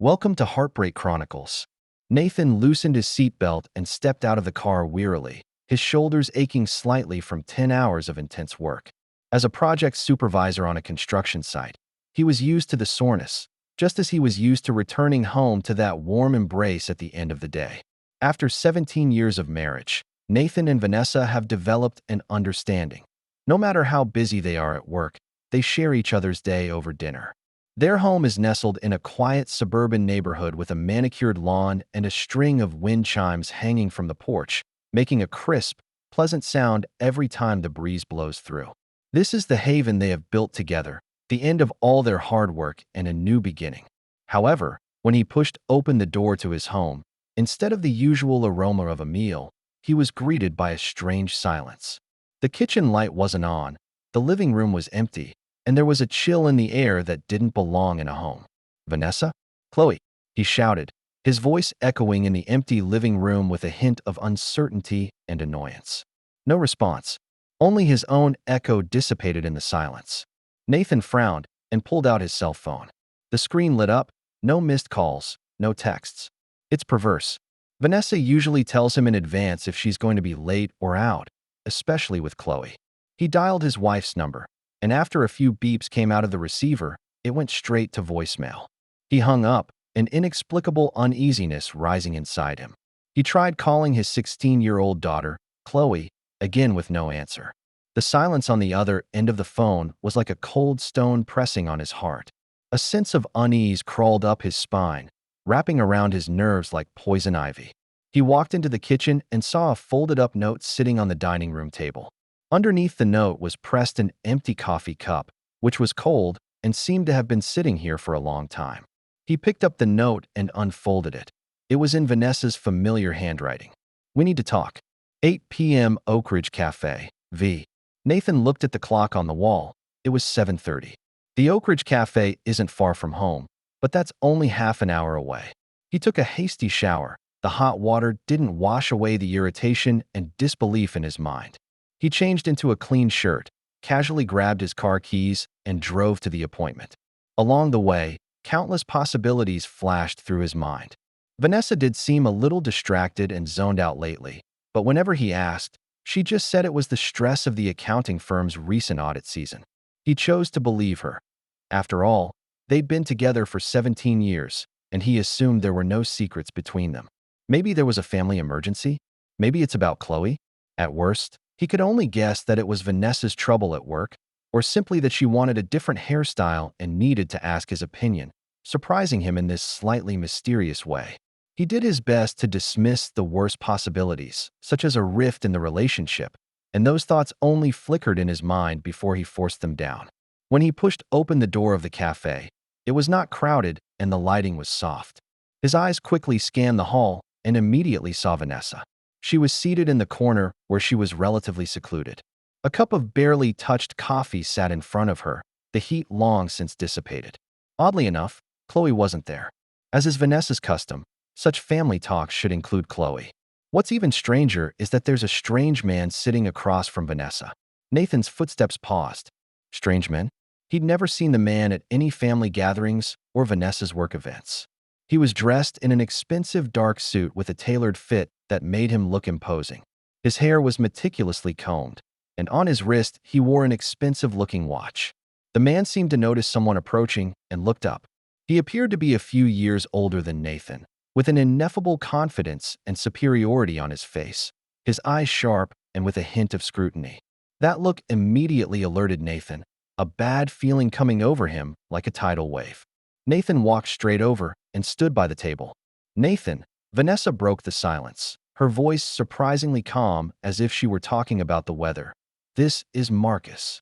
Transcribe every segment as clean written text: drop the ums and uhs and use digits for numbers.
Welcome to Heartbreak Chronicles. Nathan loosened his seatbelt and stepped out of the car wearily, his shoulders aching slightly from 10 hours of intense work. As a project supervisor on a construction site, he was used to the soreness, just as he was used to returning home to that warm embrace at the end of the day. After 17 years of marriage, Nathan and Vanessa have developed an understanding. No matter how busy they are at work, they share each other's day over dinner. Their home is nestled in a quiet suburban neighborhood with a manicured lawn and a string of wind chimes hanging from the porch, making a crisp, pleasant sound every time the breeze blows through. This is the haven they have built together, the end of all their hard work and a new beginning. However, when he pushed open the door to his home, instead of the usual aroma of a meal, he was greeted by a strange silence. The kitchen light wasn't on, the living room was empty, and there was a chill in the air that didn't belong in a home. "Vanessa? Chloe," he shouted, his voice echoing in the empty living room with a hint of uncertainty and annoyance. No response. Only his own echo dissipated in the silence. Nathan frowned and pulled out his cell phone. The screen lit up, no missed calls, no texts. It's perverse. Vanessa usually tells him in advance if she's going to be late or out, especially with Chloe. He dialed his wife's number, and after a few beeps came out of the receiver, it went straight to voicemail. He hung up, an inexplicable uneasiness rising inside him. He tried calling his 16-year-old daughter, Chloe, again with no answer. The silence on the other end of the phone was like a cold stone pressing on his heart. A sense of unease crawled up his spine, wrapping around his nerves like poison ivy. He walked into the kitchen and saw a folded-up note sitting on the dining room table. Underneath the note was pressed an empty coffee cup, which was cold and seemed to have been sitting here for a long time. He picked up the note and unfolded it. It was in Vanessa's familiar handwriting. "We need to talk. 8 p.m. Oak Ridge Café, V." Nathan looked at the clock on the wall. It was 7:30. The Oak Ridge Café isn't far from home, but that's only half an hour away. He took a hasty shower. The hot water didn't wash away the irritation and disbelief in his mind. He changed into a clean shirt, casually grabbed his car keys, and drove to the appointment. Along the way, countless possibilities flashed through his mind. Vanessa did seem a little distracted and zoned out lately, but whenever he asked, she just said it was the stress of the accounting firm's recent audit season. He chose to believe her. After all, they'd been together for 17 years, and he assumed there were no secrets between them. Maybe there was a family emergency? Maybe it's about Chloe? At worst, he could only guess that it was Vanessa's trouble at work, or simply that she wanted a different hairstyle and needed to ask his opinion, surprising him in this slightly mysterious way. He did his best to dismiss the worst possibilities, such as a rift in the relationship, and those thoughts only flickered in his mind before he forced them down. When he pushed open the door of the cafe, it was not crowded and the lighting was soft. His eyes quickly scanned the hall and immediately saw Vanessa. She was seated in the corner where she was relatively secluded. A cup of barely touched coffee sat in front of her, the heat long since dissipated. Oddly enough, Chloe wasn't there. As is Vanessa's custom, such family talks should include Chloe. What's even stranger is that there's a strange man sitting across from Vanessa. Nathan's footsteps paused. Strange man? He'd never seen the man at any family gatherings or Vanessa's work events. He was dressed in an expensive dark suit with a tailored fit that made him look imposing. His hair was meticulously combed, and on his wrist he wore an expensive-looking watch. The man seemed to notice someone approaching and looked up. He appeared to be a few years older than Nathan, with an ineffable confidence and superiority on his face, his eyes sharp and with a hint of scrutiny. That look immediately alerted Nathan, a bad feeling coming over him like a tidal wave. Nathan walked straight over and stood by the table. "Nathan," Vanessa broke the silence, her voice surprisingly calm as if she were talking about the weather. "This is Marcus."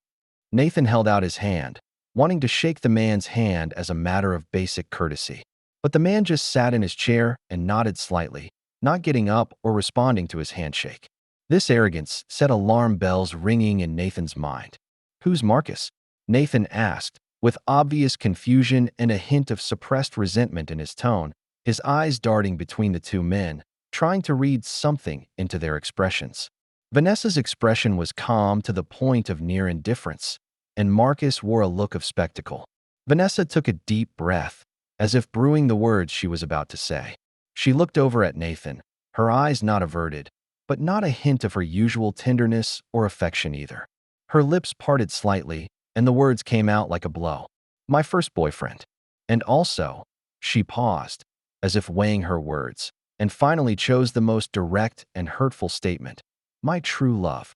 Nathan held out his hand, wanting to shake the man's hand as a matter of basic courtesy. But the man just sat in his chair and nodded slightly, not getting up or responding to his handshake. This arrogance set alarm bells ringing in Nathan's mind. "Who's Marcus?" Nathan asked, with obvious confusion and a hint of suppressed resentment in his tone, his eyes darting between the two men, trying to read something into their expressions. Vanessa's expression was calm to the point of near indifference, and Marcus wore a look of spectacle. Vanessa took a deep breath. as if brewing the words she was about to say. She looked over at Nathan, her eyes not averted, but not a hint of her usual tenderness or affection either. Her lips parted slightly, and the words came out like a blow. My first boyfriend. And also, she paused, as if weighing her words, and finally chose the most direct and hurtful statement. My true love.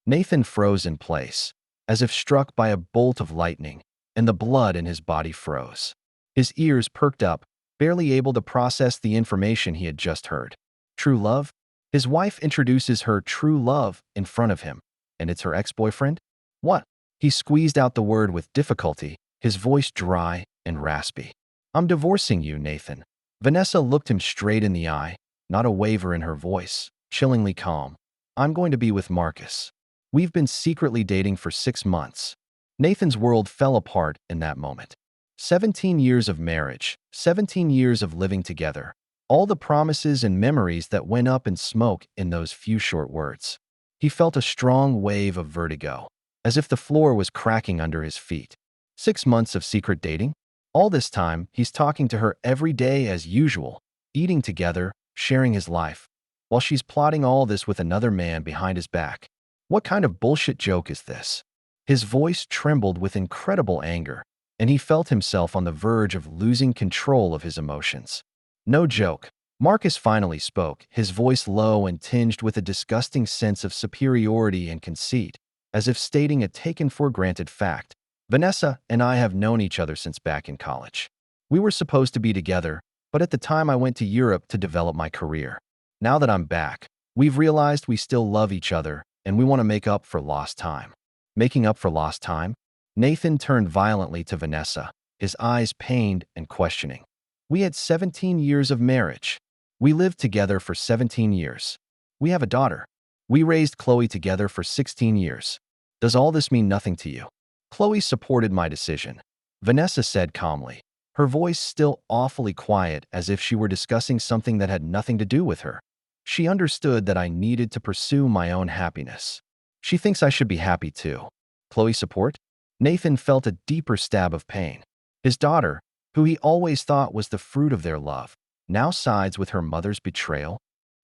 Nathan froze in place, as if struck by a bolt of lightning, and the blood in his body froze. His ears perked up, barely able to process the information he had just heard. True love? His wife introduces her true love in front of him, and it's her ex-boyfriend? What? He squeezed out the word with difficulty, his voice dry and raspy. I'm divorcing you, Nathan. Vanessa looked him straight in the eye, not a waver in her voice, chillingly calm. I'm going to be with Marcus. We've been secretly dating for 6 months. Nathan's world fell apart in that moment. 17 years of marriage, 17 years of living together, all the promises and memories that went up in smoke in those few short words. He felt a strong wave of vertigo, as if the floor was cracking under his feet. 6 months of secret dating? All this time, he's talking to her every day as usual, eating together, sharing his life, while she's plotting all this with another man behind his back. What kind of bullshit joke is this? His voice trembled with incredible anger, and he felt himself on the verge of losing control of his emotions. No joke. Marcus finally spoke, his voice low and tinged with a disgusting sense of superiority and conceit, as if stating a taken-for-granted fact. Vanessa and I have known each other since back in college. We were supposed to be together, but at the time I went to Europe to develop my career. Now that I'm back, we've realized we still love each other, and we want to make up for lost time. Making up for lost time? Nathan turned violently to Vanessa, his eyes pained and questioning. We had 17 years of marriage. We lived together for 17 years. We have a daughter. We raised Chloe together for 16 years. Does all this mean nothing to you? Chloe supported my decision, Vanessa said calmly, her voice still awfully quiet as if she were discussing something that had nothing to do with her. She understood that I needed to pursue my own happiness. She thinks I should be happy too. Chloe support? Nathan felt a deeper stab of pain. His daughter, who he always thought was the fruit of their love, now sides with her mother's betrayal?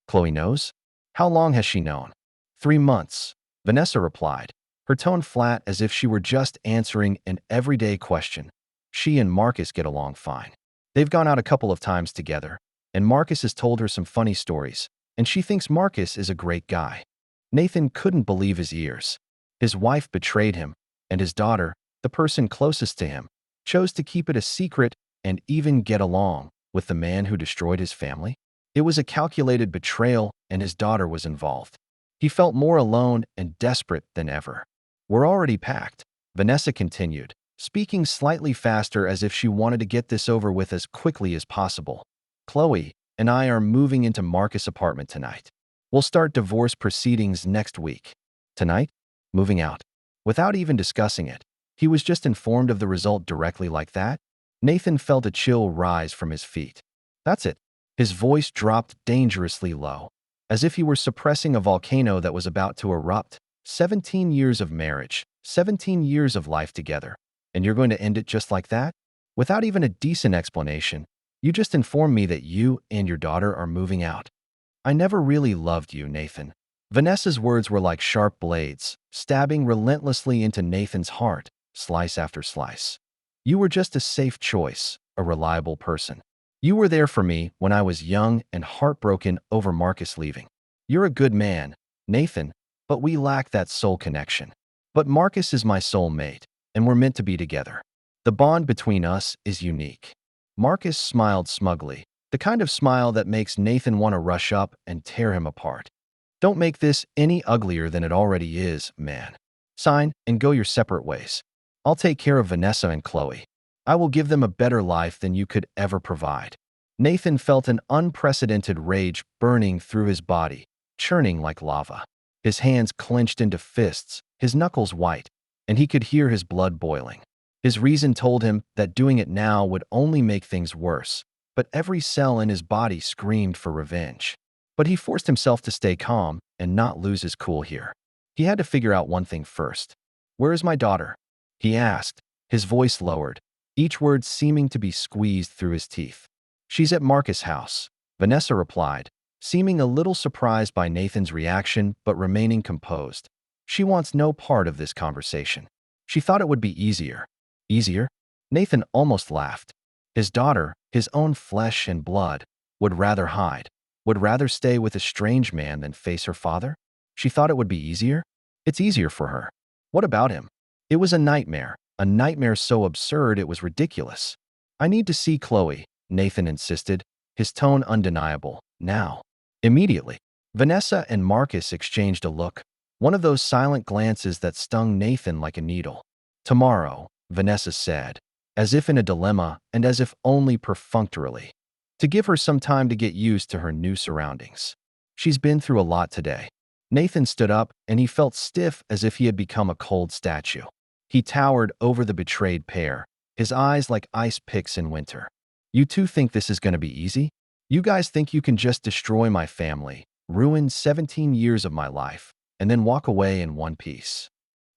Chloe knows? How long has she known? 3 months, Vanessa replied, her tone flat as if she were just answering an everyday question. She and Marcus get along fine. They've gone out a couple of times together, and Marcus has told her some funny stories, and she thinks Marcus is a great guy. Nathan couldn't believe his ears. His wife betrayed him, and his daughter, the person closest to him, chose to keep it a secret and even get along with the man who destroyed his family. It was a calculated betrayal, and his daughter was involved. He felt more alone and desperate than ever. We're already packed, Vanessa continued, speaking slightly faster as if she wanted to get this over with as quickly as possible. Chloe and I are moving into Marcus' apartment tonight. We'll start divorce proceedings next week. Tonight? Moving out. Without even discussing it, he was just informed of the result directly like that. Nathan felt a chill rise from his feet. That's it. His voice dropped dangerously low, as if he were suppressing a volcano that was about to erupt. 17 years of marriage, 17 years of life together, and you're going to end it just like that? Without even a decent explanation, you just informed me that you and your daughter are moving out. I never really loved you, Nathan. Vanessa's words were like sharp blades, stabbing relentlessly into Nathan's heart, slice after slice. You were just a safe choice, a reliable person. You were there for me when I was young and heartbroken over Marcus leaving. You're a good man, Nathan, but we lack that soul connection. But Marcus is my soulmate, and we're meant to be together. The bond between us is unique. Marcus smiled smugly, the kind of smile that makes Nathan want to rush up and tear him apart. Don't make this any uglier than it already is, man. Sign and go your separate ways. I'll take care of Vanessa and Chloe. I will give them a better life than you could ever provide. Nathan felt an unprecedented rage burning through his body, churning like lava. His hands clenched into fists, his knuckles white, and he could hear his blood boiling. His reason told him that doing it now would only make things worse, but every cell in his body screamed for revenge. But he forced himself to stay calm and not lose his cool here. He had to figure out one thing first. Where is my daughter? He asked, his voice lowered. each word seeming to be squeezed through his teeth. "She's at Marcus' house," Vanessa replied, seeming a little surprised by Nathan's reaction but remaining composed. She wants no part of this conversation. She thought it would be easier. Easier? Nathan almost laughed. His daughter, his own flesh and blood, would rather hide, would rather stay with a strange man than face her father? She thought it would be easier? It's easier for her. What about him? It was a nightmare so absurd it was ridiculous. "I need to see Chloe," Nathan insisted, his tone undeniable. "Now." Immediately. Vanessa and Marcus exchanged a look, one of those silent glances that stung Nathan like a needle. "Tomorrow," Vanessa said, as if in a dilemma and as if only perfunctorily, to give her some time to get used to her new surroundings. "She's been through a lot today." Nathan stood up, and he felt stiff as if he had become a cold statue. He towered over the betrayed pair, his eyes like ice picks in winter. "You two think this is going to be easy? You guys think you can just destroy my family, ruin 17 years of my life, and then walk away in one piece?"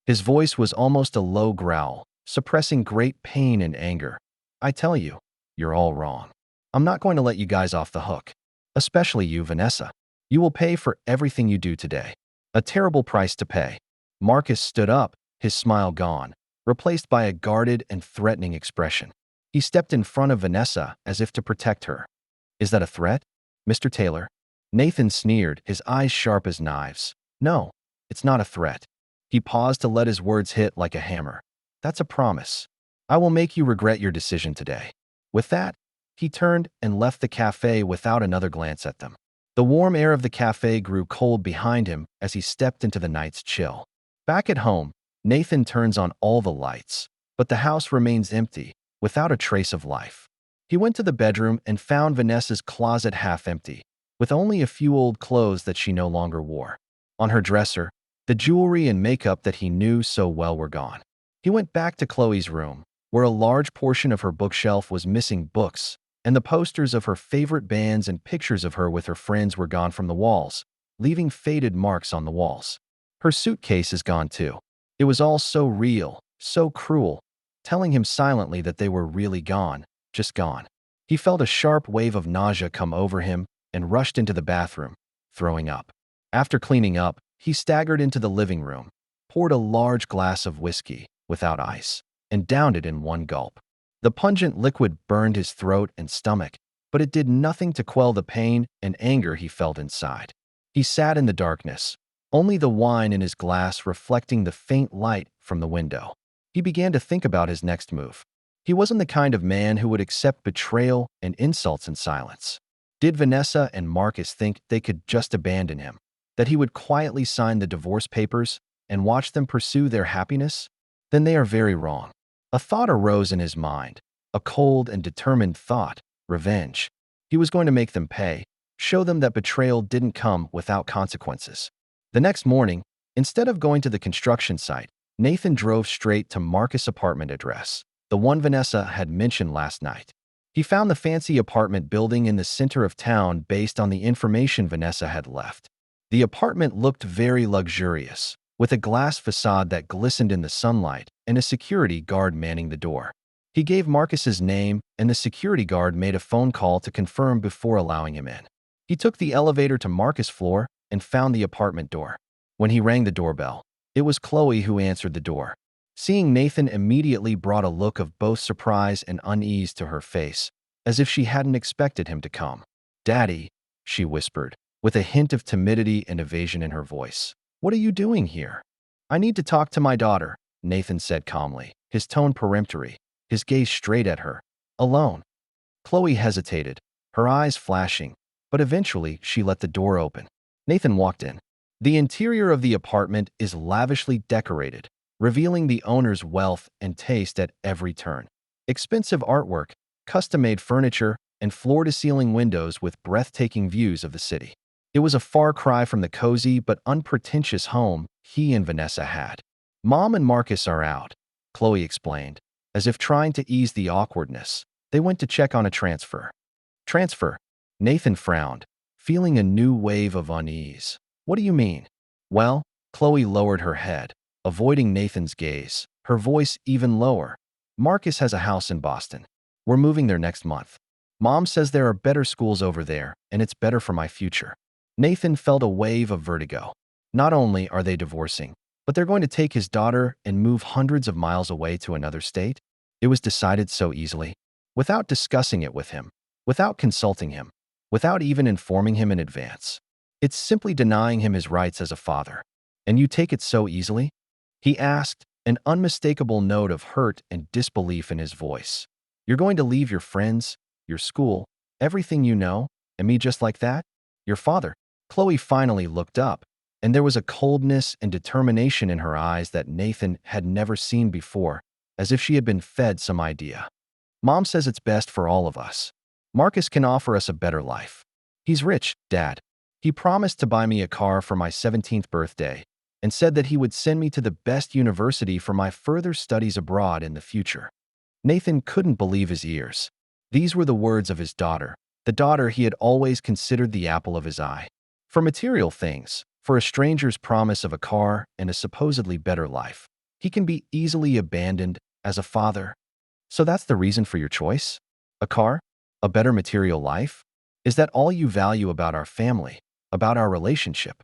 His voice was almost a low growl, suppressing great pain and anger. "I tell you, you're all wrong. I'm not going to let you guys off the hook. Especially you, Vanessa. You will pay for everything you do today. A terrible price to pay." Marcus stood up, his smile gone, replaced by a guarded and threatening expression. He stepped in front of Vanessa as if to protect her. "Is that a threat, Mr. Taylor?" Nathan sneered, his eyes sharp as knives. "No, it's not a threat." He paused to let his words hit like a hammer. "That's a promise. I will make you regret your decision today." With that, he turned and left the cafe without another glance at them. The warm air of the cafe grew cold behind him as he stepped into the night's chill. Back at home, Nathan turns on all the lights, but the house remains empty, without a trace of life. He went to the bedroom and found Vanessa's closet half empty, with only a few old clothes that she no longer wore. On her dresser, the jewelry and makeup that he knew so well were gone. He went back to Chloe's room, where a large portion of her bookshelf was missing books, and the posters of her favorite bands and pictures of her with her friends were gone from the walls, leaving faded marks on the walls. Her suitcase is gone too. It was all so real, so cruel, telling him silently that they were really gone, just gone. He felt a sharp wave of nausea come over him and rushed into the bathroom, throwing up. After cleaning up, he staggered into the living room, poured a large glass of whiskey, without ice, and downed it in one gulp. The pungent liquid burned his throat and stomach, but it did nothing to quell the pain and anger he felt inside. He sat in the darkness, only the wine in his glass reflecting the faint light from the window. He began to think about his next move. He wasn't the kind of man who would accept betrayal and insults in silence. Did Vanessa and Marcus think they could just abandon him, that he would quietly sign the divorce papers and watch them pursue their happiness? Then they are very wrong. A thought arose in his mind, a cold and determined thought: revenge. He was going to make them pay, show them that betrayal didn't come without consequences. The next morning, instead of going to the construction site, Nathan drove straight to Marcus' apartment address, the one Vanessa had mentioned last night. He found the fancy apartment building in the center of town based on the information Vanessa had left. The apartment looked very luxurious, with a glass facade that glistened in the sunlight and a security guard manning the door. He gave Marcus's name, and the security guard made a phone call to confirm before allowing him in. He took the elevator to Marcus' floor and found the apartment door. When he rang the doorbell, it was Chloe who answered the door. Seeing Nathan immediately brought a look of both surprise and unease to her face, as if she hadn't expected him to come. "Daddy," she whispered, with a hint of timidity and evasion in her voice. "What are you doing here?" "I need to talk to my daughter," Nathan said calmly, his tone peremptory, his gaze straight at her. "Alone." Chloe hesitated, her eyes flashing, but eventually she let the door open. Nathan walked in. The interior of the apartment is lavishly decorated, revealing the owner's wealth and taste at every turn. Expensive artwork, custom-made furniture, and floor-to-ceiling windows with breathtaking views of the city. It was a far cry from the cozy but unpretentious home he and Vanessa had. "Mom and Marcus are out," Chloe explained, as if trying to ease the awkwardness. "They went to check on a transfer." "Transfer?" Nathan frowned, feeling a new wave of unease. "What do you mean?" "Well," Chloe lowered her head, avoiding Nathan's gaze, her voice even lower. Marcus has a house in Boston. We're moving there next month. Mom says there are better schools over there, and it's better for my future. Nathan felt a wave of vertigo. Not only are they divorcing, but they're going to take his daughter and move hundreds of miles away to another state? It was decided so easily, without discussing it with him, without consulting him, without even informing him in advance. It's simply denying him his rights as a father. And you take it so easily? He asked, an unmistakable note of hurt and disbelief in his voice. You're going to leave your friends, your school, everything you know, and me just like that? Your father? Chloe finally looked up, and there was a coldness and determination in her eyes that Nathan had never seen before, as if she had been fed some idea. Mom says it's best for all of us. Marcus can offer us a better life. He's rich, Dad. He promised to buy me a car for my 17th birthday and said that he would send me to the best university for my further studies abroad in the future. Nathan couldn't believe his ears. These were the words of his daughter, the daughter he had always considered the apple of his eye. For material things, for a stranger's promise of a car and a supposedly better life, he can be easily abandoned as a father. So that's the reason for your choice? A car? A better material life? Is that all you value about our family, about our relationship?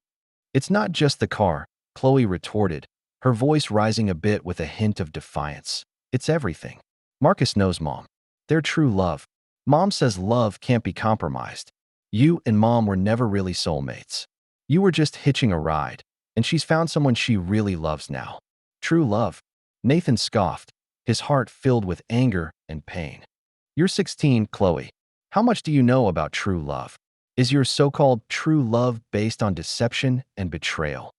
It's not just the car, Chloe retorted, her voice rising a bit with a hint of defiance. It's everything. Marcus knows Mom. They're true love. Mom says love can't be compromised. You and Mom were never really soulmates. You were just hitching a ride, and she's found someone she really loves now. True love. Nathan scoffed, his heart filled with anger and pain. You're 16, Chloe. How much do you know about true love? Is your so-called true love based on deception and betrayal?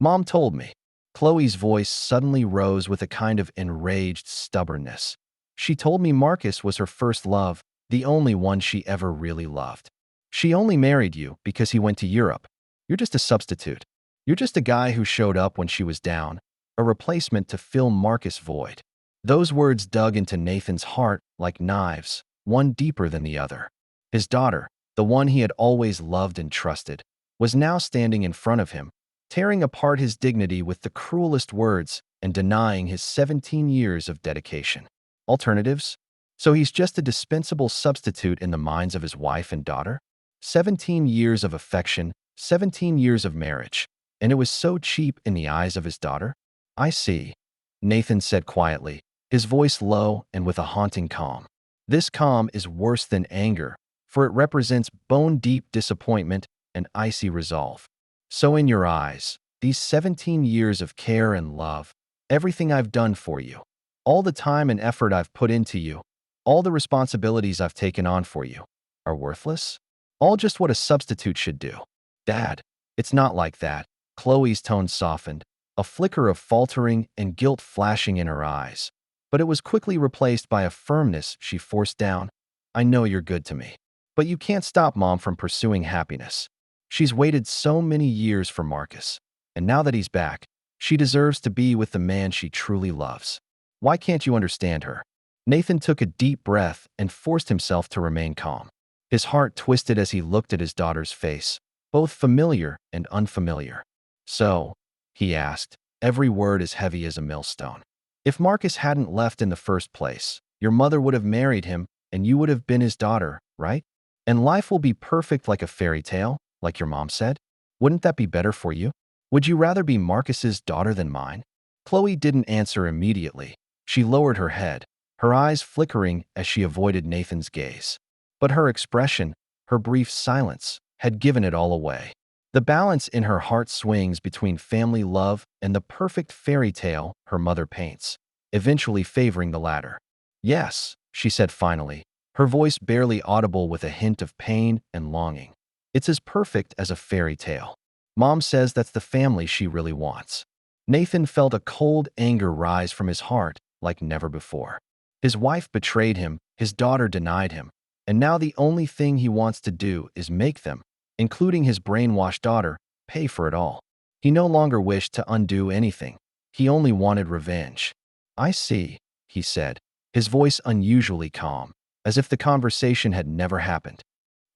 Mom told me. Chloe's voice suddenly rose with a kind of enraged stubbornness. She told me Marcus was her first love, the only one she ever really loved. She only married you because he went to Europe. You're just a substitute. You're just a guy who showed up when she was down, a replacement to fill Marcus' void. Those words dug into Nathan's heart like knives, one deeper than the other. His daughter, the one he had always loved and trusted, was now standing in front of him, tearing apart his dignity with the cruelest words and denying his 17 years of dedication. Alternatives? So he's just a dispensable substitute in the minds of his wife and daughter? 17 years of affection, 17 years of marriage, and it was so cheap in the eyes of his daughter? I see, Nathan said quietly, his voice low and with a haunting calm. This calm is worse than anger, for it represents bone-deep disappointment and icy resolve. So in your eyes, these 17 years of care and love, everything I've done for you, all the time and effort I've put into you, all the responsibilities I've taken on for you, are worthless? All just what a substitute should do. Dad, it's not like that. Chloe's tone softened, a flicker of faltering and guilt flashing in her eyes. But it was quickly replaced by a firmness she forced down. I know you're good to me. But you can't stop Mom from pursuing happiness. She's waited so many years for Marcus, and now that he's back, she deserves to be with the man she truly loves. Why can't you understand her? Nathan took a deep breath and forced himself to remain calm. His heart twisted as he looked at his daughter's face, both familiar and unfamiliar. So, he asked, every word as heavy as a millstone. If Marcus hadn't left in the first place, your mother would have married him and you would have been his daughter, right? And life will be perfect like a fairy tale, like your mom said? Wouldn't that be better for you? Would you rather be Marcus's daughter than mine? Chloe didn't answer immediately. She lowered her head, her eyes flickering as she avoided Nathan's gaze. But her expression, her brief silence, had given it all away. The balance in her heart swings between family love and the perfect fairy tale her mother paints, eventually favoring the latter. Yes, she said finally, her voice barely audible with a hint of pain and longing. It's as perfect as a fairy tale. Mom says that's the family she really wants. Nathan felt a cold anger rise from his heart like never before. His wife betrayed him, his daughter denied him, and now the only thing he wants to do is make them, including his brainwashed daughter, pay for it all. He no longer wished to undo anything. He only wanted revenge. I see, he said, his voice unusually calm, as if the conversation had never happened.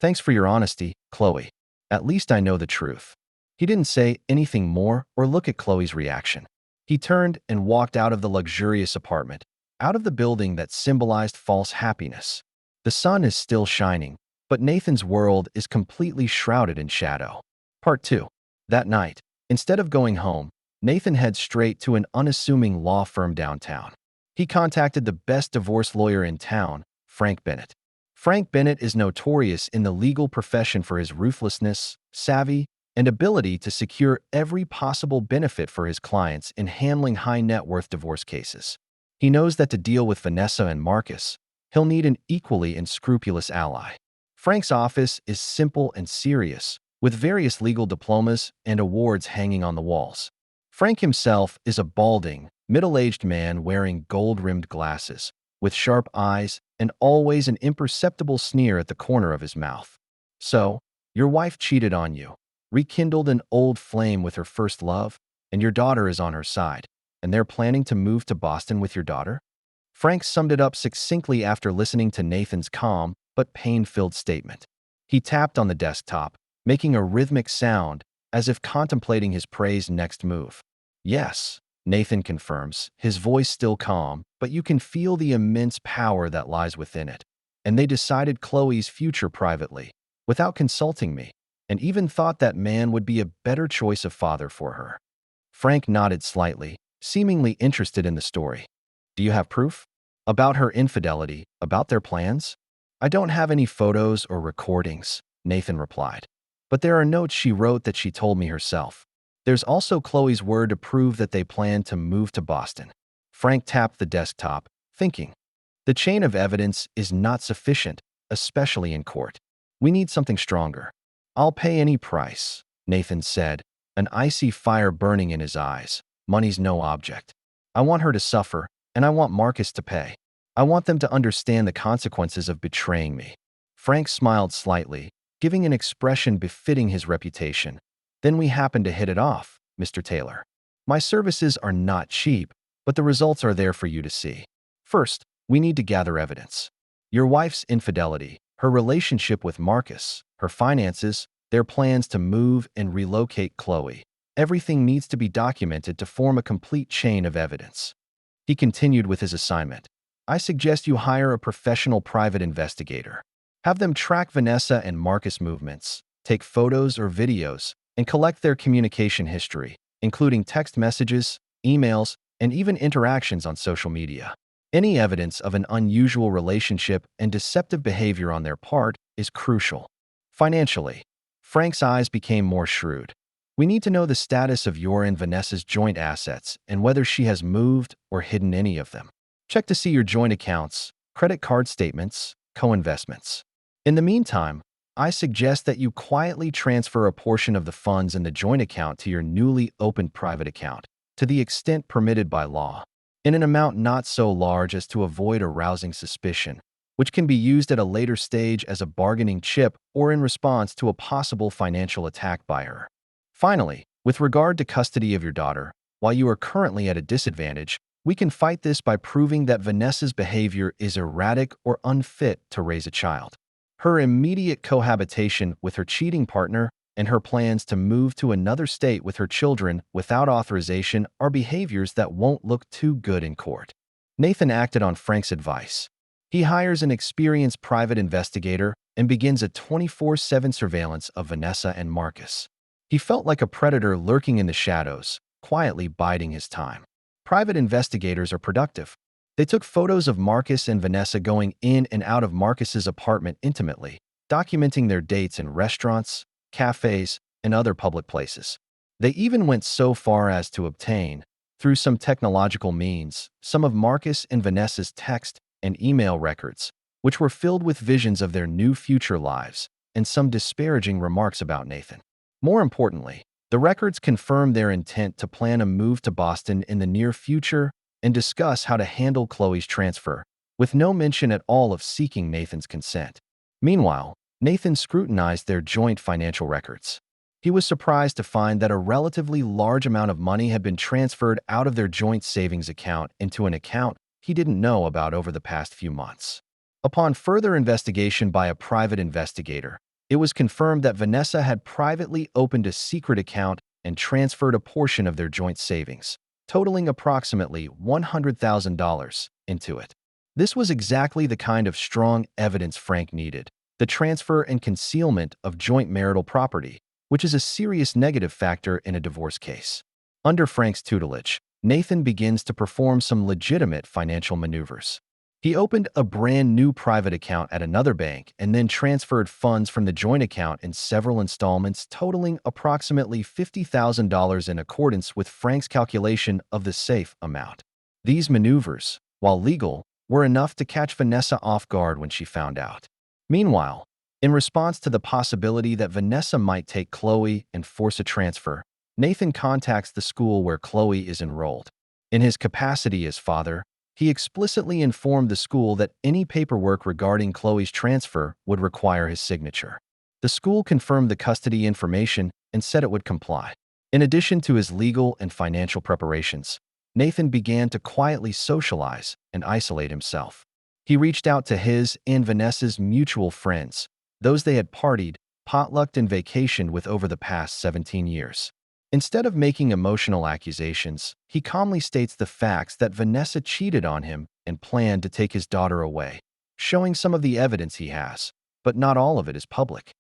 Thanks for your honesty, Chloe. At least I know the truth. He didn't say anything more or look at Chloe's reaction. He turned and walked out of the luxurious apartment, out of the building that symbolized false happiness. The sun is still shining, but Nathan's world is completely shrouded in shadow. Part 2. That night, instead of going home, Nathan heads straight to an unassuming law firm downtown. He contacted the best divorce lawyer in town, Frank Bennett. Frank Bennett is notorious in the legal profession for his ruthlessness, savvy, and ability to secure every possible benefit for his clients in handling high-net-worth divorce cases. He knows that to deal with Vanessa and Marcus, he'll need an equally unscrupulous ally. Frank's office is simple and serious, with various legal diplomas and awards hanging on the walls. Frank himself is a balding, middle-aged man wearing gold-rimmed glasses, with sharp eyes and always an imperceptible sneer at the corner of his mouth. So, your wife cheated on you, rekindled an old flame with her first love, and your daughter is on her side, and they're planning to move to Boston with your daughter? Frank summed it up succinctly after listening to Nathan's calm but pain-filled statement. He tapped on the desktop, making a rhythmic sound as if contemplating his praised next move. Yes, Nathan confirms, his voice still calm, but you can feel the immense power that lies within it. And they decided Chloe's future privately, without consulting me, and even thought that man would be a better choice of father for her. Frank nodded slightly, seemingly interested in the story. Do you have proof? About her infidelity, about their plans? I don't have any photos or recordings, Nathan replied. But there are notes she wrote that she told me herself. There's also Chloe's word to prove that they plan to move to Boston. Frank tapped the desktop, thinking. The chain of evidence is not sufficient, especially in court. We need something stronger. I'll pay any price, Nathan said, an icy fire burning in his eyes. Money's no object. I want her to suffer, and I want Marcus to pay. I want them to understand the consequences of betraying me. Frank smiled slightly, giving an expression befitting his reputation. Then we happen to hit it off, Mr. Taylor. My services are not cheap, but the results are there for you to see. First, we need to gather evidence. Your wife's infidelity, her relationship with Marcus, her finances, their plans to move and relocate Chloe. Everything needs to be documented to form a complete chain of evidence. He continued with his assignment. I suggest you hire a professional private investigator. Have them track Vanessa and Marcus' movements, take photos or videos, and collect their communication history, including text messages, emails, and even interactions on social media. Any evidence of an unusual relationship and deceptive behavior on their part is crucial. Financially, Frank's eyes became more shrewd. We need to know the status of your and Vanessa's joint assets and whether she has moved or hidden any of them. Check to see your joint accounts, credit card statements, co-investments. In the meantime, I suggest that you quietly transfer a portion of the funds in the joint account to your newly opened private account, to the extent permitted by law, in an amount not so large as to avoid arousing suspicion, which can be used at a later stage as a bargaining chip or in response to a possible financial attack by her. Finally, with regard to custody of your daughter, while you are currently at a disadvantage, we can fight this by proving that Vanessa's behavior is erratic or unfit to raise a child. Her immediate cohabitation with her cheating partner and her plans to move to another state with her children without authorization are behaviors that won't look too good in court. Nathan acted on Frank's advice. He hires an experienced private investigator and begins a 24/7 surveillance of Vanessa and Marcus. He felt like a predator lurking in the shadows, quietly biding his time. Private investigators are productive. They took photos of Marcus and Vanessa going in and out of Marcus's apartment intimately, documenting their dates in restaurants, cafes, and other public places. They even went so far as to obtain, through some technological means, some of Marcus and Vanessa's text and email records, which were filled with visions of their new future lives and some disparaging remarks about Nathan. More importantly, the records confirmed their intent to plan a move to Boston in the near future and discuss how to handle Chloe's transfer, with no mention at all of seeking Nathan's consent. Meanwhile, Nathan scrutinized their joint financial records. He was surprised to find that a relatively large amount of money had been transferred out of their joint savings account into an account he didn't know about over the past few months. Upon further investigation by a private investigator, it was confirmed that Vanessa had privately opened a secret account and transferred a portion of their joint savings, totaling approximately $100,000, into it. This was exactly the kind of strong evidence Frank needed: the transfer and concealment of joint marital property, which is a serious negative factor in a divorce case. Under Frank's tutelage, Nathan begins to perform some legitimate financial maneuvers. He opened a brand new private account at another bank and then transferred funds from the joint account in several installments totaling approximately $50,000 in accordance with Frank's calculation of the safe amount. These maneuvers, while legal, were enough to catch Vanessa off guard when she found out. Meanwhile, in response to the possibility that Vanessa might take Chloe and force a transfer, Nathan contacts the school where Chloe is enrolled. In his capacity as father, he explicitly informed the school that any paperwork regarding Chloe's transfer would require his signature. The school confirmed the custody information and said it would comply. In addition to his legal and financial preparations, Nathan began to quietly socialize and isolate himself. He reached out to his and Vanessa's mutual friends, those they had partied, potlucked, and vacationed with over the past 17 years. Instead of making emotional accusations, he calmly states the facts that Vanessa cheated on him and planned to take his daughter away, showing some of the evidence he has, but not all of it is public.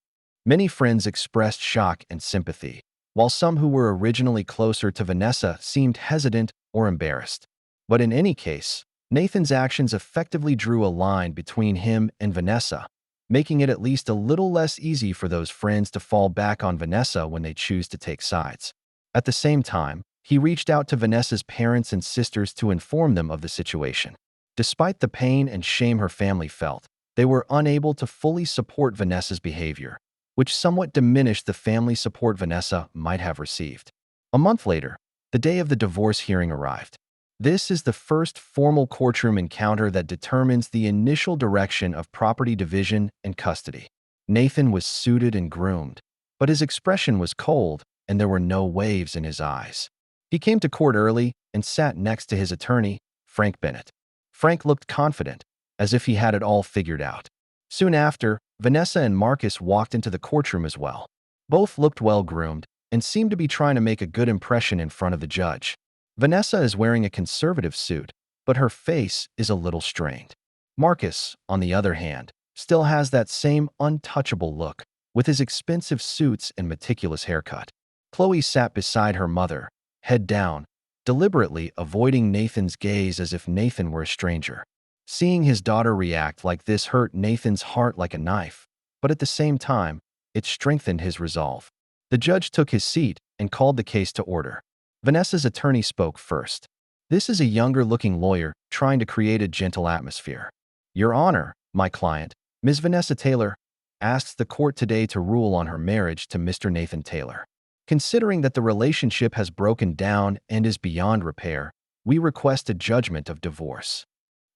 Many friends expressed shock and sympathy, while some who were originally closer to Vanessa seemed hesitant or embarrassed. But in any case, Nathan's actions effectively drew a line between him and Vanessa, making it at least a little less easy for those friends to fall back on Vanessa when they choose to take sides. At the same time, he reached out to Vanessa's parents and sisters to inform them of the situation. Despite the pain and shame her family felt, they were unable to fully support Vanessa's behavior, which somewhat diminished the family support Vanessa might have received. A month later, the day of the divorce hearing arrived. This is the first formal courtroom encounter that determines the initial direction of property division and custody. Nathan was suited and groomed, but his expression was cold and there were no waves in his eyes. He came to court early and sat next to his attorney, Frank Bennett. Frank looked confident, as if he had it all figured out. Soon after, Vanessa and Marcus walked into the courtroom as well. Both looked well-groomed and seemed to be trying to make a good impression in front of the judge. Vanessa is wearing a conservative suit, but her face is a little strained. Marcus, on the other hand, still has that same untouchable look, with his expensive suits and meticulous haircut. Chloe sat beside her mother, head down, deliberately avoiding Nathan's gaze as if Nathan were a stranger. Seeing his daughter react like this hurt Nathan's heart like a knife, but at the same time, it strengthened his resolve. The judge took his seat and called the case to order. Vanessa's attorney spoke first. This is a younger-looking lawyer trying to create a gentle atmosphere. Your Honor, my client, Ms. Vanessa Taylor, asks the court today to rule on her marriage to Mr. Nathan Taylor. Considering that the relationship has broken down and is beyond repair, we request a judgment of divorce.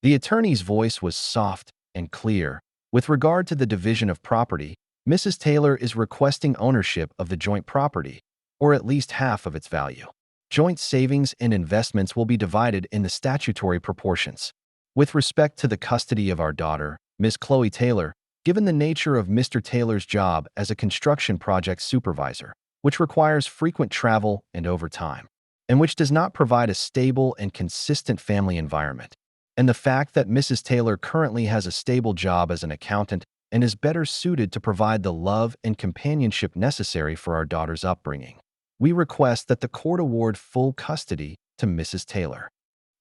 The attorney's voice was soft and clear. With regard to the division of property, Mrs. Taylor is requesting ownership of the joint property, or at least half of its value. Joint savings and investments will be divided in the statutory proportions. With respect to the custody of our daughter, Ms. Chloe Taylor, given the nature of Mr. Taylor's job as a construction project supervisor, which requires frequent travel and overtime, and which does not provide a stable and consistent family environment, and the fact that Mrs. Taylor currently has a stable job as an accountant and is better suited to provide the love and companionship necessary for our daughter's upbringing, we request that the court award full custody to Mrs. Taylor.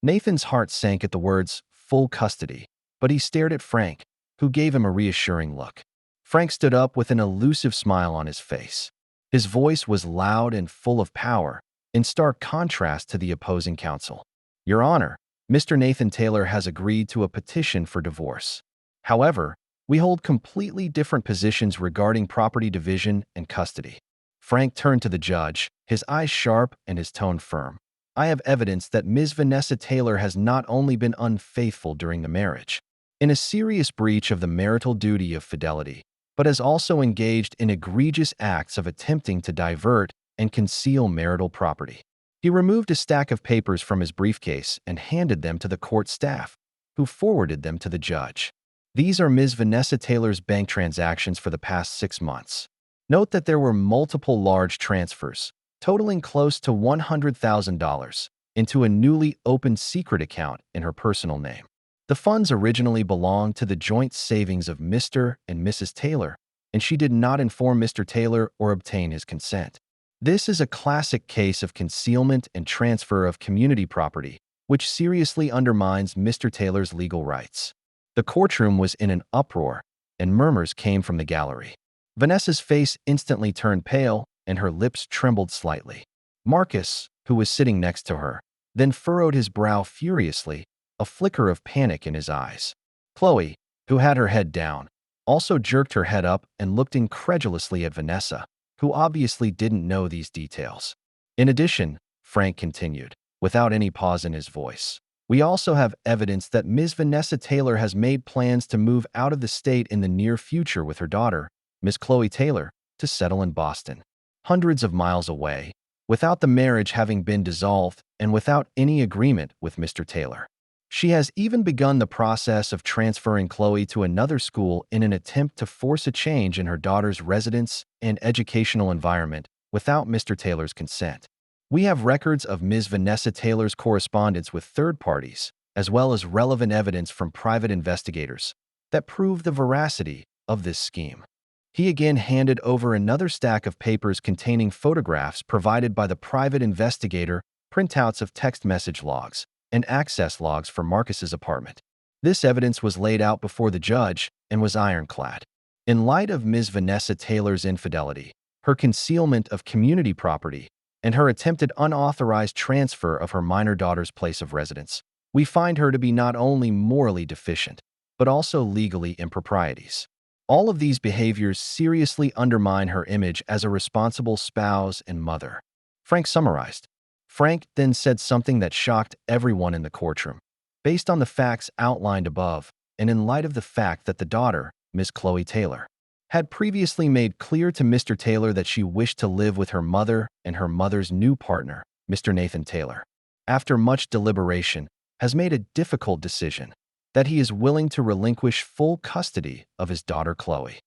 Nathan's heart sank at the words, full custody, but he stared at Frank, who gave him a reassuring look. Frank stood up with an elusive smile on his face. His voice was loud and full of power, in stark contrast to the opposing counsel. Your Honor, Mr. Nathan Taylor has agreed to a petition for divorce. However, we hold completely different positions regarding property division and custody. Frank turned to the judge, his eyes sharp and his tone firm. I have evidence that Ms. Vanessa Taylor has not only been unfaithful during the marriage, in a serious breach of the marital duty of fidelity, but has also engaged in egregious acts of attempting to divert and conceal marital property. He removed a stack of papers from his briefcase and handed them to the court staff, who forwarded them to the judge. These are Ms. Vanessa Taylor's bank transactions for the past 6 months. Note that there were multiple large transfers, totaling close to $100,000, into a newly opened secret account in her personal name. The funds originally belonged to the joint savings of Mr. and Mrs. Taylor, and she did not inform Mr. Taylor or obtain his consent. This is a classic case of concealment and transfer of community property, which seriously undermines Mr. Taylor's legal rights. The courtroom was in an uproar, and murmurs came from the gallery. Vanessa's face instantly turned pale, and her lips trembled slightly. Marcus, who was sitting next to her, then furrowed his brow furiously, a flicker of panic in his eyes. Chloe, who had her head down, also jerked her head up and looked incredulously at Vanessa, who obviously didn't know these details. In addition, Frank continued, without any pause in his voice, we also have evidence that Ms. Vanessa Taylor has made plans to move out of the state in the near future with her daughter, Ms. Chloe Taylor, to settle in Boston, hundreds of miles away, without the marriage having been dissolved and without any agreement with Mr. Taylor. She has even begun the process of transferring Chloe to another school in an attempt to force a change in her daughter's residence and educational environment without Mr. Taylor's consent. We have records of Ms. Vanessa Taylor's correspondence with third parties, as well as relevant evidence from private investigators, that prove the veracity of this scheme. He again handed over another stack of papers containing photographs provided by the private investigator, printouts of text message logs, and access logs for Marcus's apartment. This evidence was laid out before the judge and was ironclad. In light of Ms. Vanessa Taylor's infidelity, her concealment of community property, and her attempted unauthorized transfer of her minor daughter's place of residence, we find her to be not only morally deficient, but also legally improprieties. All of these behaviors seriously undermine her image as a responsible spouse and mother. Frank summarized. Frank then said something that shocked everyone in the courtroom. Based on the facts outlined above, and in light of the fact that the daughter, Ms. Chloe Taylor, had previously made clear to Mr. Taylor that she wished to live with her mother and her mother's new partner, Mr. Nathan Taylor, after much deliberation, has made a difficult decision that he is willing to relinquish full custody of his daughter Chloe.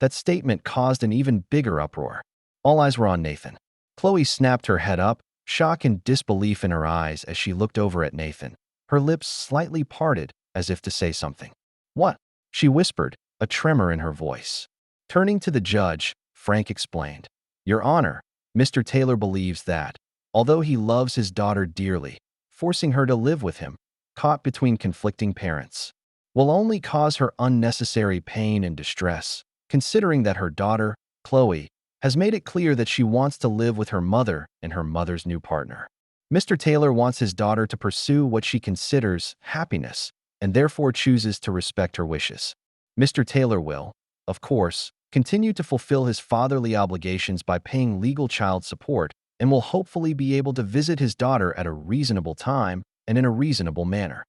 That statement caused an even bigger uproar. All eyes were on Nathan. Chloe snapped her head up, shock and disbelief in her eyes as she looked over at Nathan, her lips slightly parted as if to say something. "What?" she whispered, a tremor in her voice. Turning to the judge, Frank explained, "Your Honor, Mr. Taylor believes that, although he loves his daughter dearly, forcing her to live with him, caught between conflicting parents, will only cause her unnecessary pain and distress, considering that her daughter, Chloe, has made it clear that she wants to live with her mother and her mother's new partner. Mr. Taylor wants his daughter to pursue what she considers happiness and therefore chooses to respect her wishes. Mr. Taylor will, of course, continue to fulfill his fatherly obligations by paying legal child support and will hopefully be able to visit his daughter at a reasonable time and in a reasonable manner."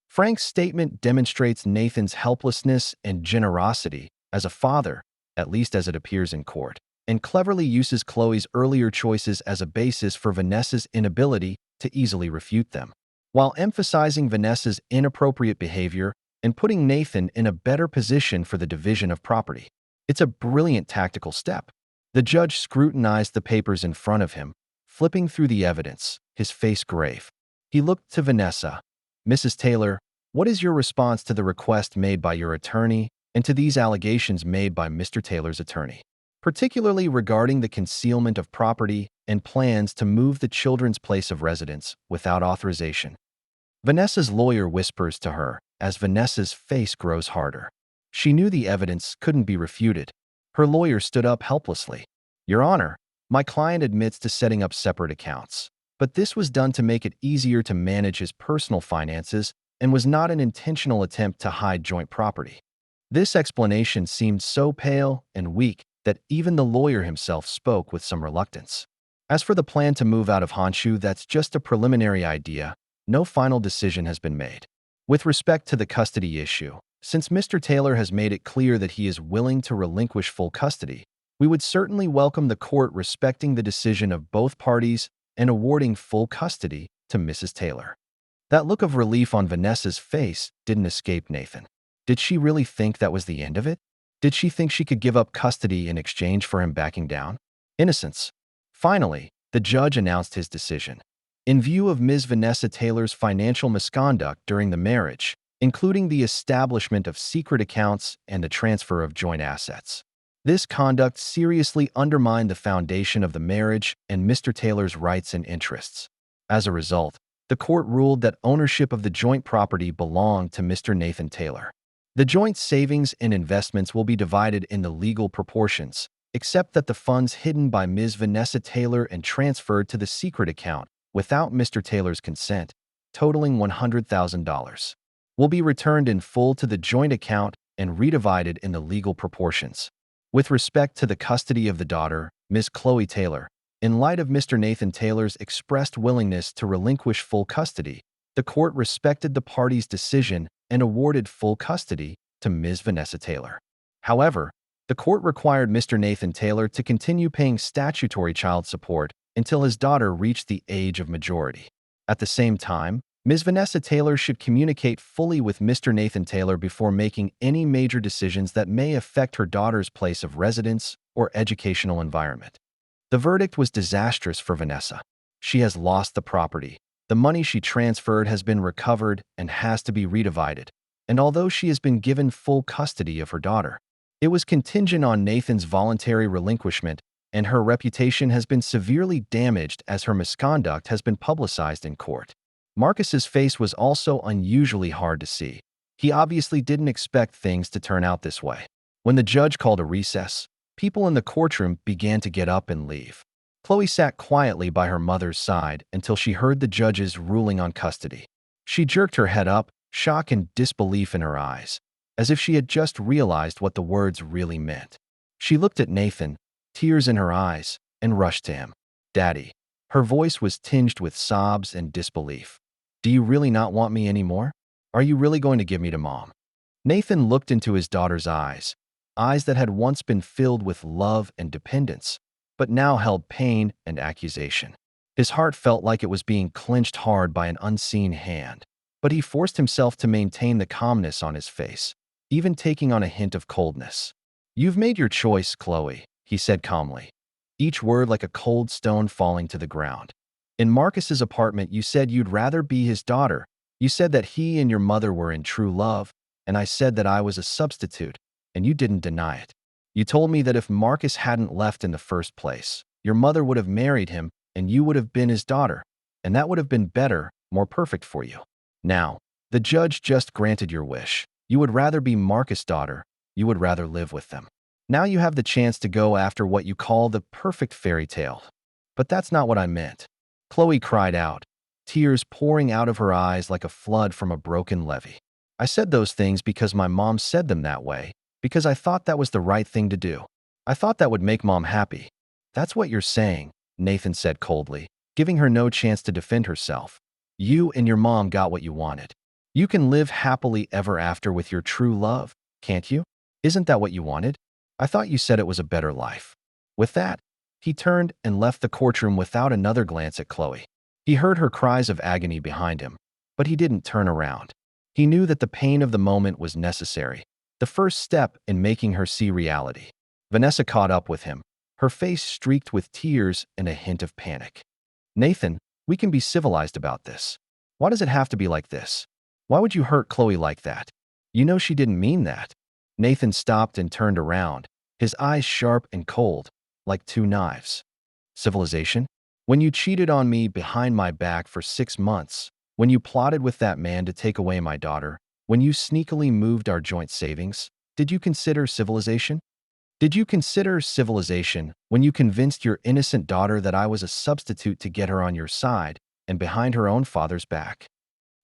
Frank's statement demonstrates Nathan's helplessness and generosity as a father, at least as it appears in court, and cleverly uses Chloe's earlier choices as a basis for Vanessa's inability to easily refute them, while emphasizing Vanessa's inappropriate behavior and putting Nathan in a better position for the division of property. It's a brilliant tactical step. The judge scrutinized the papers in front of him, flipping through the evidence, his face grave. He looked to Vanessa. "Mrs. Taylor, what is your response to the request made by your attorney and to these allegations made by Mr. Taylor's attorney, particularly regarding the concealment of property and plans to move the children's place of residence without authorization?" Vanessa's lawyer whispers to her as Vanessa's face grows harder. She knew the evidence couldn't be refuted. Her lawyer stood up helplessly. "Your Honor, my client admits to setting up separate accounts, but this was done to make it easier to manage his personal finances and was not an intentional attempt to hide joint property." This explanation seemed so pale and weak that even the lawyer himself spoke with some reluctance. As for the plan to move out of Honshu, that's just a preliminary idea. No final decision has been made. With respect to the custody issue, since Mr. Taylor has made it clear that he is willing to relinquish full custody, we would certainly welcome the court respecting the decision of both parties and awarding full custody to Mrs. Taylor. That look of relief on Vanessa's face didn't escape Nathan. Did she really think that was the end of it? Did she think she could give up custody in exchange for him backing down? Innocence. Finally, the judge announced his decision. In view of Ms. Vanessa Taylor's financial misconduct during the marriage, including the establishment of secret accounts and the transfer of joint assets. This conduct seriously undermined the foundation of the marriage and Mr. Taylor's rights and interests. As a result, the court ruled that ownership of the joint property belonged to Mr. Nathan Taylor. The joint savings and investments will be divided in the legal proportions, except that the funds hidden by Ms. Vanessa Taylor and transferred to the secret account without Mr. Taylor's consent, totaling $100,000, will be returned in full to the joint account and redivided in the legal proportions. With respect to the custody of the daughter, Ms. Chloe Taylor, in light of Mr. Nathan Taylor's expressed willingness to relinquish full custody, the court respected the parties' decision and awarded full custody to Ms. Vanessa Taylor. However, the court required Mr. Nathan Taylor to continue paying statutory child support until his daughter reached the age of majority. At the same time, Ms. Vanessa Taylor should communicate fully with Mr. Nathan Taylor before making any major decisions that may affect her daughter's place of residence or educational environment. The verdict was disastrous for Vanessa. She has lost the property. The money she transferred has been recovered and has to be redivided. And although she has been given full custody of her daughter, it was contingent on Nathan's voluntary relinquishment, and her reputation has been severely damaged as her misconduct has been publicized in court. Marcus's face was also unusually hard to see. He obviously didn't expect things to turn out this way. When the judge called a recess, people in the courtroom began to get up and leave. Chloe sat quietly by her mother's side until she heard the judge's ruling on custody. She jerked her head up, shock and disbelief in her eyes, as if she had just realized what the words really meant. She looked at Nathan, tears in her eyes, and rushed to him. "Daddy." Her voice was tinged with sobs and disbelief. "Do you really not want me anymore? Are you really going to give me to Mom?" Nathan looked into his daughter's eyes that had once been filled with love and dependence, but now held pain and accusation. His heart felt like it was being clenched hard by an unseen hand, but he forced himself to maintain the calmness on his face, even taking on a hint of coldness. "You've made your choice, Chloe," he said calmly, each word like a cold stone falling to the ground. "In Marcus's apartment, you said you'd rather be his daughter. You said that he and your mother were in true love, and I said that I was a substitute, and you didn't deny it. You told me that if Marcus hadn't left in the first place, your mother would have married him and you would have been his daughter, and that would have been better, more perfect for you. Now, the judge just granted your wish. You would rather be Marcus' daughter. You would rather live with them. Now you have the chance to go after what you call the perfect fairy tale. But that's not what I meant." Chloe cried out, tears pouring out of her eyes like a flood from a broken levee. "I said those things because my mom said them that way, because I thought that was the right thing to do. I thought that would make Mom happy." "That's what you're saying," Nathan said coldly, giving her no chance to defend herself. "You and your mom got what you wanted. You can live happily ever after with your true love, can't you? Isn't that what you wanted? I thought you said it was a better life." With that, he turned and left the courtroom without another glance at Chloe. He heard her cries of agony behind him, but he didn't turn around. He knew that the pain of the moment was necessary, the first step in making her see reality. Vanessa caught up with him, her face streaked with tears and a hint of panic. "Nathan, we can be civilized about this. Why does it have to be like this? Why would you hurt Chloe like that? You know she didn't mean that." Nathan stopped and turned around, his eyes sharp and cold, like two knives. "Civilization? When you cheated on me behind my back for 6 months, when you plotted with that man to take away my daughter, when you sneakily moved our joint savings, did you consider civilization? Did you consider civilization when you convinced your innocent daughter that I was a substitute to get her on your side and behind her own father's back?"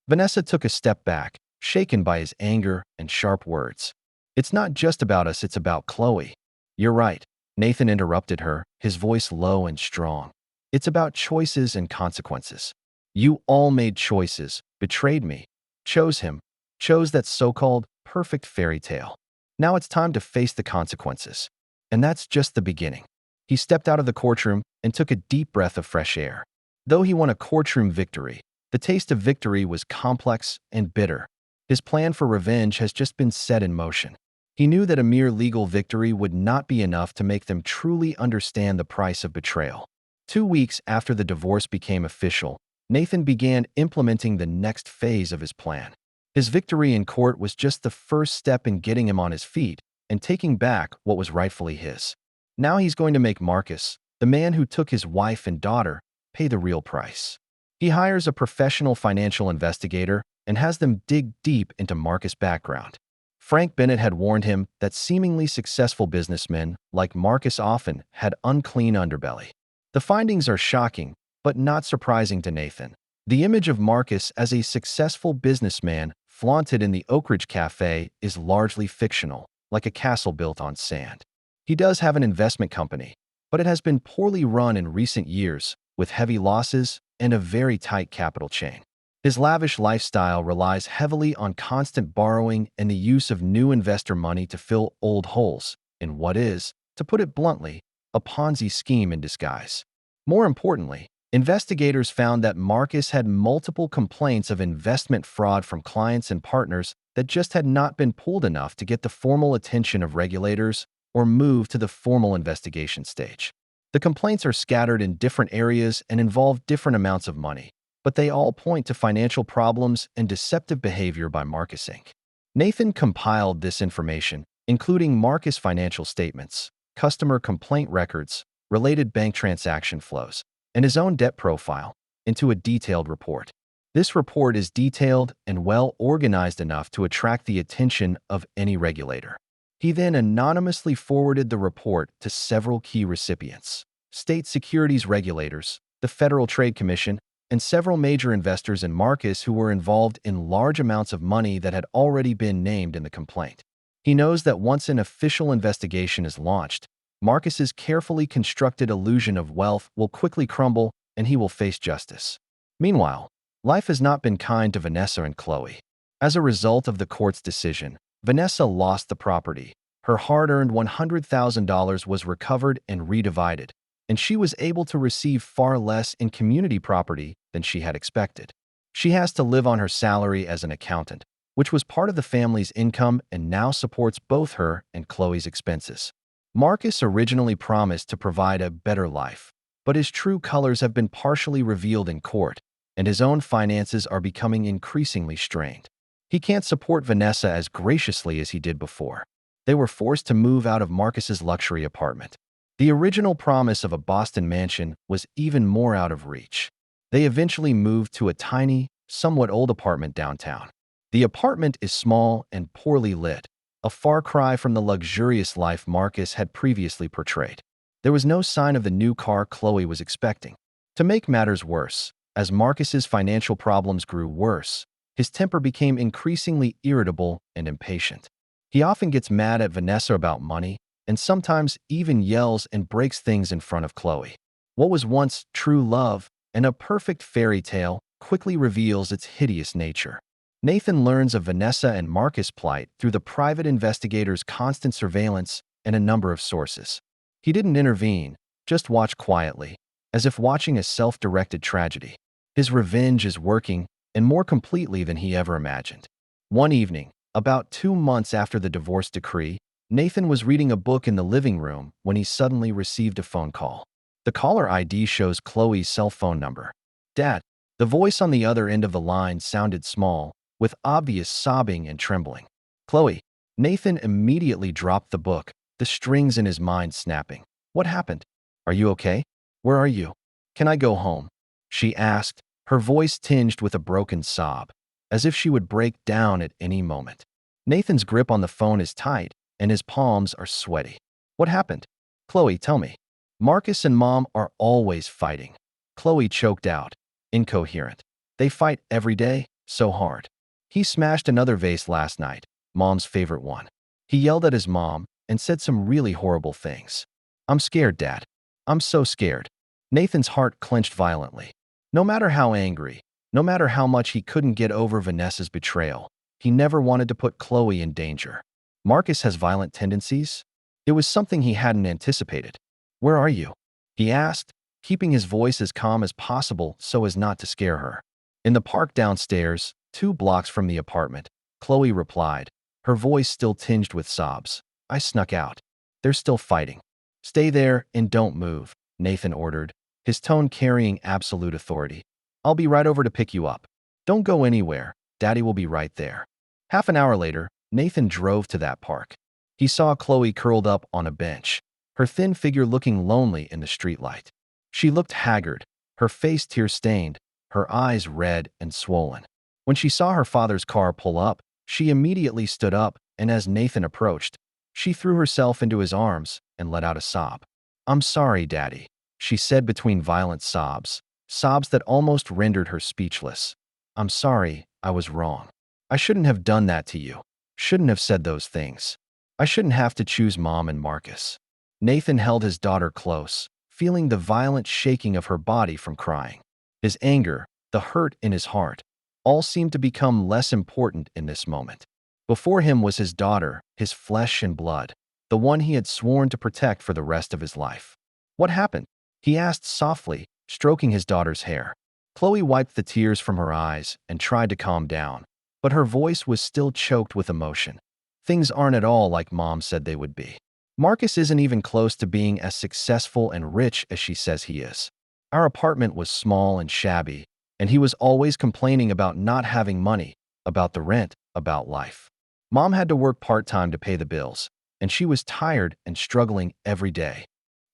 Vanessa took a step back, shaken by his anger and sharp words. "It's not just about us, it's about Chloe." "You're right," Nathan interrupted her, his voice low and strong. "It's about choices and consequences. You all made choices, betrayed me, chose him, chose that so-called perfect fairy tale. Now it's time to face the consequences. And that's just the beginning." He stepped out of the courtroom and took a deep breath of fresh air. Though he won a courtroom victory, the taste of victory was complex and bitter. His plan for revenge has just been set in motion. He knew that a mere legal victory would not be enough to make them truly understand the price of betrayal. 2 weeks after the divorce became official, Nathan began implementing the next phase of his plan. His victory in court was just the first step in getting him on his feet and taking back what was rightfully his. Now he's going to make Marcus, the man who took his wife and daughter, pay the real price. He hires a professional financial investigator and has them dig deep into Marcus' background. Frank Bennett had warned him that seemingly successful businessmen like Marcus often had unclean underbelly. The findings are shocking, but not surprising to Nathan. The image of Marcus as a successful businessman flaunted in the Oak Ridge Café is largely fictional, like a castle built on sand. He does have an investment company, but it has been poorly run in recent years, with heavy losses and a very tight capital chain. His lavish lifestyle relies heavily on constant borrowing and the use of new investor money to fill old holes in what is, to put it bluntly, a Ponzi scheme in disguise. More importantly, investigators found that Marcus had multiple complaints of investment fraud from clients and partners that just had not been pulled enough to get the formal attention of regulators or move to the formal investigation stage. The complaints are scattered in different areas and involve different amounts of money, but they all point to financial problems and deceptive behavior by Marcus Inc. Nathan compiled this information, including Marcus financial statements, customer complaint records, related bank transaction flows, and his own debt profile, into a detailed report. This report is detailed and well organized enough to attract the attention of any regulator. He then anonymously forwarded the report to several key recipients: state securities regulators, the Federal Trade Commission, and several major investors in Marcus who were involved in large amounts of money that had already been named in the complaint. He knows that once an official investigation is launched, Marcus's carefully constructed illusion of wealth will quickly crumble and he will face justice. Meanwhile, life has not been kind to Vanessa and Chloe. As a result of the court's decision, Vanessa lost the property. Her hard-earned $100,000 was recovered and redivided, and she was able to receive far less in community property than she had expected. She has to live on her salary as an accountant, which was part of the family's income and now supports both her and Chloe's expenses. Marcus originally promised to provide a better life, but his true colors have been partially revealed in court, and his own finances are becoming increasingly strained. He can't support Vanessa as graciously as he did before. They were forced to move out of Marcus's luxury apartment. The original promise of a Boston mansion was even more out of reach. They eventually moved to a tiny, somewhat old apartment downtown. The apartment is small and poorly lit, a far cry from the luxurious life Marcus had previously portrayed. There was no sign of the new car Chloe was expecting. To make matters worse, as Marcus's financial problems grew worse, his temper became increasingly irritable and impatient. He often gets mad at Vanessa about money, and sometimes even yells and breaks things in front of Chloe. What was once true love and a perfect fairy tale quickly reveals its hideous nature. Nathan learns of Vanessa and Marcus' plight through the private investigator's constant surveillance and a number of sources. He didn't intervene, just watched quietly, as if watching a self-directed tragedy. His revenge is working, and more completely than he ever imagined. One evening, about 2 months after the divorce decree, Nathan was reading a book in the living room when he suddenly received a phone call. The caller ID shows Chloe's cell phone number. "Dad." The voice on the other end of the line sounded small, with obvious sobbing and trembling. "Chloe." Nathan immediately dropped the book, the strings in his mind snapping. "What happened? Are you okay? Where are you? Can I go home?" she asked, her voice tinged with a broken sob, as if she would break down at any moment. Nathan's grip on the phone is tight, and his palms are sweaty. "What happened? Chloe, tell me." "Marcus and Mom are always fighting." Chloe choked out, incoherent. "They fight every day, so hard. He smashed another vase last night, Mom's favorite one. He yelled at his mom and said some really horrible things. I'm scared, Dad. I'm so scared." Nathan's heart clenched violently. No matter how angry, no matter how much he couldn't get over Vanessa's betrayal, he never wanted to put Chloe in danger. Marcus has violent tendencies? It was something he hadn't anticipated. "Where are you?" he asked, keeping his voice as calm as possible so as not to scare her. "In the park downstairs, 2 blocks from the apartment," Chloe replied, her voice still tinged with sobs. "I snuck out. They're still fighting." "Stay there and don't move," Nathan ordered, his tone carrying absolute authority. "I'll be right over to pick you up. Don't go anywhere. Daddy will be right there." Half an hour later, Nathan drove to that park. He saw Chloe curled up on a bench, her thin figure looking lonely in the streetlight. She looked haggard, her face tear-stained, her eyes red and swollen. When she saw her father's car pull up, she immediately stood up, and as Nathan approached, she threw herself into his arms and let out a sob. "I'm sorry, Daddy," she said between violent sobs, sobs that almost rendered her speechless. "I'm sorry, I was wrong. I shouldn't have done that to you. Shouldn't have said those things. I shouldn't have to choose Mom and Marcus." Nathan held his daughter close, feeling the violent shaking of her body from crying. His anger, the hurt in his heart, all seemed to become less important in this moment. Before him was his daughter, his flesh and blood, the one he had sworn to protect for the rest of his life. "What happened?" he asked softly, stroking his daughter's hair. Chloe wiped the tears from her eyes and tried to calm down, but her voice was still choked with emotion. "Things aren't at all like Mom said they would be. Marcus isn't even close to being as successful and rich as she says he is. Our apartment was small and shabby, and he was always complaining about not having money, about the rent, about life. Mom had to work part-time to pay the bills, and she was tired and struggling every day."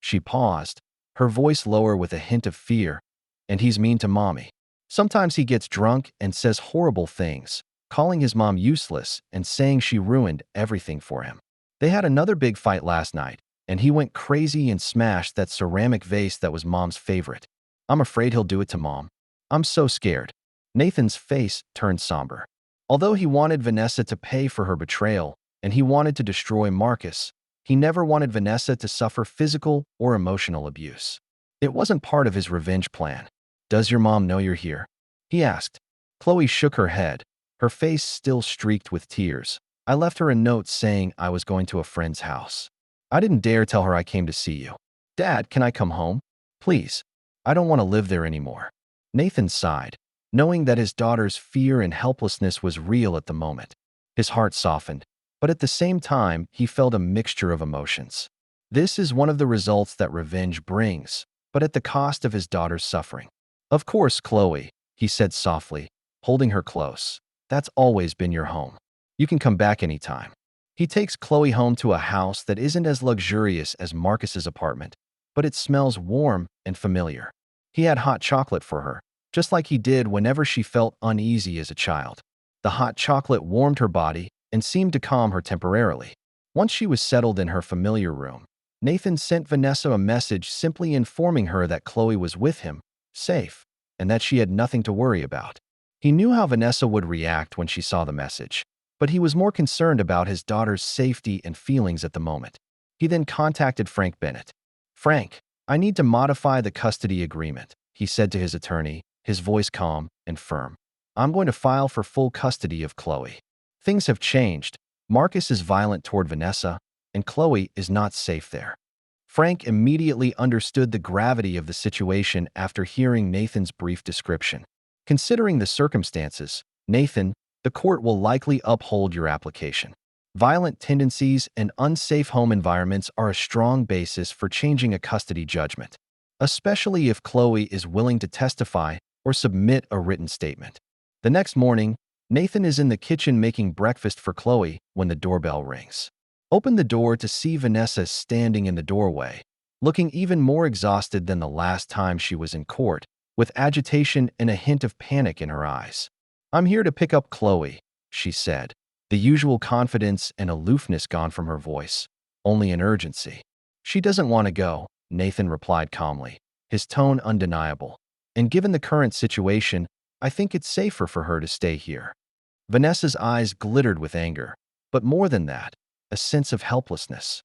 She paused, her voice lower with a hint of fear. "And he's mean to Mommy. Sometimes he gets drunk and says horrible things, calling his mom useless and saying she ruined everything for him. They had another big fight last night, and he went crazy and smashed that ceramic vase that was Mom's favorite. I'm afraid he'll do it to Mom. I'm so scared." Nathan's face turned somber. Although he wanted Vanessa to pay for her betrayal, and he wanted to destroy Marcus, he never wanted Vanessa to suffer physical or emotional abuse. It wasn't part of his revenge plan. "Does your mom know you're here?" he asked. Chloe shook her head, her face still streaked with tears. "I left her a note saying I was going to a friend's house. I didn't dare tell her I came to see you. Dad, can I come home? Please. I don't want to live there anymore." Nathan sighed, knowing that his daughter's fear and helplessness was real at the moment. His heart softened, but at the same time, he felt a mixture of emotions. This is one of the results that revenge brings, but at the cost of his daughter's suffering. "Of course, Chloe," he said softly, holding her close. "That's always been your home. You can come back anytime." He takes Chloe home to a house that isn't as luxurious as Marcus's apartment, but it smells warm and familiar. He had hot chocolate for her, just like he did whenever she felt uneasy as a child. The hot chocolate warmed her body and seemed to calm her temporarily. Once she was settled in her familiar room, Nathan sent Vanessa a message simply informing her that Chloe was with him, safe, and that she had nothing to worry about. He knew how Vanessa would react when she saw the message, but he was more concerned about his daughter's safety and feelings at the moment. He then contacted Frank Bennett. "Frank, I need to modify the custody agreement," he said to his attorney, his voice calm and firm. "I'm going to file for full custody of Chloe. Things have changed. Marcus is violent toward Vanessa, and Chloe is not safe there." Frank immediately understood the gravity of the situation after hearing Nathan's brief description. "Considering the circumstances, Nathan, the court will likely uphold your application. Violent tendencies and unsafe home environments are a strong basis for changing a custody judgment, especially if Chloe is willing to testify or submit a written statement." The next morning, Nathan is in the kitchen making breakfast for Chloe when the doorbell rings. Open the door to see Vanessa standing in the doorway, looking even more exhausted than the last time she was in court, with agitation and a hint of panic in her eyes. "I'm here to pick up Chloe," she said, the usual confidence and aloofness gone from her voice, only an urgency. "She doesn't want to go," Nathan replied calmly, his tone undeniable. "And given the current situation, I think it's safer for her to stay here." Vanessa's eyes glittered with anger, but more than that, a sense of helplessness.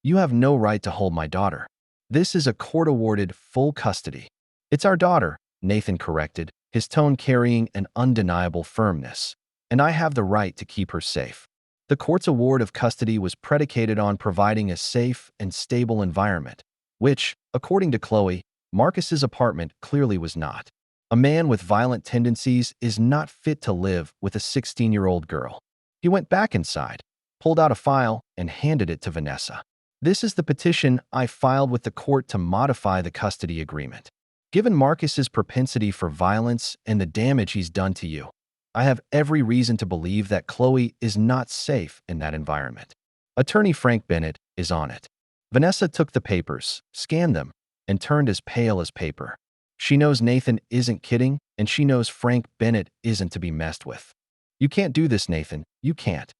"You have no right to hold my daughter. This is a court-awarded full custody." "It's our daughter," Nathan corrected, his tone carrying an undeniable firmness. "And I have the right to keep her safe." The court's award of custody was predicated on providing a safe and stable environment, which, according to Chloe, Marcus's apartment clearly was not. A man with violent tendencies is not fit to live with a 16-year-old girl. He went back inside, pulled out a file, and handed it to Vanessa. "This is the petition I filed with the court to modify the custody agreement. Given Marcus's propensity for violence and the damage he's done to you, I have every reason to believe that Chloe is not safe in that environment. Attorney Frank Bennett is on it. Vanessa took the papers, scanned them, and turned as pale as paper. She knows Nathan isn't kidding, and she knows Frank Bennett isn't to be messed with. You can't do this, Nathan. You can't.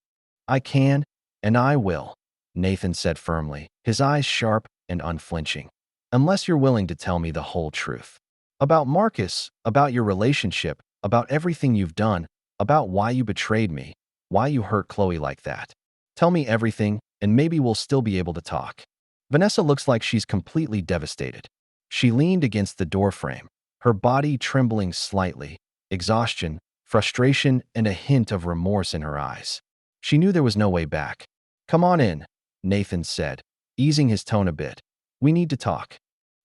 I can, and I will, Nathan said firmly, his eyes sharp and unflinching. Unless you're willing to tell me the whole truth. About Marcus, about your relationship, about everything you've done, about why you betrayed me, why you hurt Chloe like that. Tell me everything, and maybe we'll still be able to talk. Vanessa looks like she's completely devastated. She leaned against the doorframe, her body trembling slightly, exhaustion, frustration, and a hint of remorse in her eyes. She knew there was no way back. Come on in, Nathan said, easing his tone a bit. We need to talk.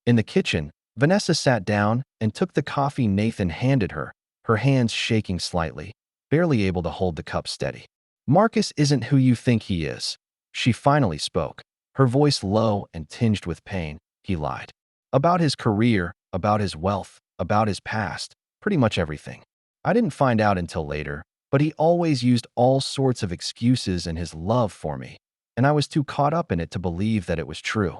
In the kitchen, Vanessa sat down and took the coffee Nathan handed her, her hands shaking slightly, barely able to hold the cup steady. Marcus isn't who you think he is. She finally spoke, her voice low and tinged with pain. He lied. About his career, about his wealth, about his past, pretty much everything. I didn't find out until later, but he always used all sorts of excuses in his love for me, and I was too caught up in it to believe that it was true.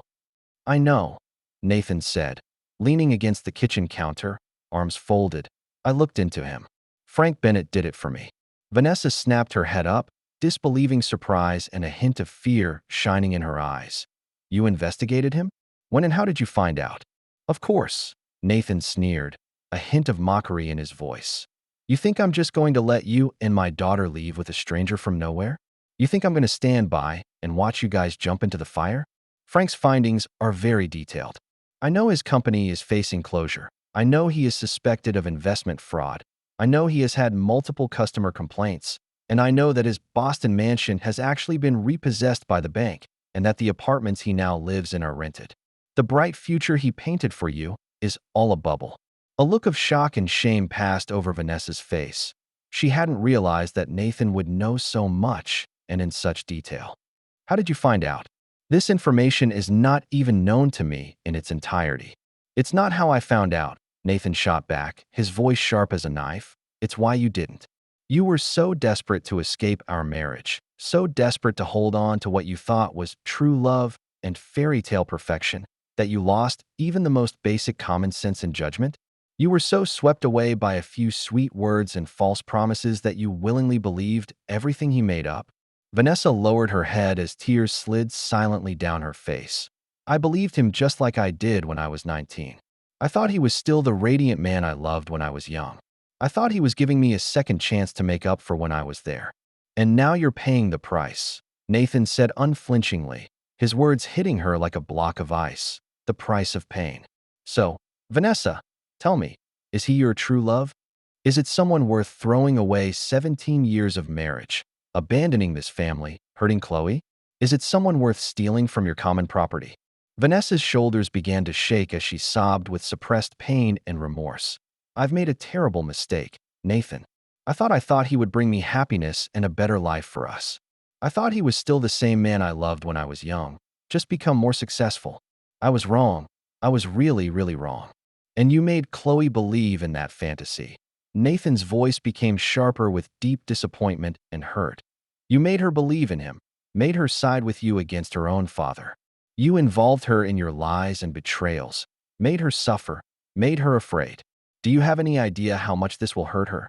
I know, Nathan said, leaning against the kitchen counter, arms folded. I looked into him. Frank Bennett did it for me. Vanessa snapped her head up, disbelieving surprise and a hint of fear shining in her eyes. You investigated him? When and how did you find out? Of course, Nathan sneered, a hint of mockery in his voice. You think I'm just going to let you and my daughter leave with a stranger from nowhere? You think I'm going to stand by and watch you guys jump into the fire? Frank's findings are very detailed. I know his company is facing closure. I know he is suspected of investment fraud. I know he has had multiple customer complaints. And I know that his Boston mansion has actually been repossessed by the bank and that the apartments he now lives in are rented. The bright future he painted for you is all a bubble. A look of shock and shame passed over Vanessa's face. She hadn't realized that Nathan would know so much and in such detail. How did you find out? This information is not even known to me in its entirety. It's not how I found out, Nathan shot back, his voice sharp as a knife. It's why you didn't. You were so desperate to escape our marriage, so desperate to hold on to what you thought was true love and fairy tale perfection, that you lost even the most basic common sense and judgment? You were so swept away by a few sweet words and false promises that you willingly believed everything he made up? Vanessa lowered her head as tears slid silently down her face. I believed him just like I did when I was 19. I thought he was still the radiant man I loved when I was young. I thought he was giving me a second chance to make up for when I was there. And now you're paying the price, Nathan said unflinchingly, his words hitting her like a block of ice. The price of pain. So, Vanessa, tell me, is he your true love? Is it someone worth throwing away 17 years of marriage, abandoning this family, hurting Chloe? Is it someone worth stealing from your common property? Vanessa's shoulders began to shake as she sobbed with suppressed pain and remorse. I've made a terrible mistake, Nathan. I thought he would bring me happiness and a better life for us. I thought he was still the same man I loved when I was young, just become more successful. I was wrong. I was really, really wrong. And you made Chloe believe in that fantasy. Nathan's voice became sharper with deep disappointment and hurt. You made her believe in him, made her side with you against her own father. You involved her in your lies and betrayals, made her suffer, made her afraid. Do you have any idea how much this will hurt her?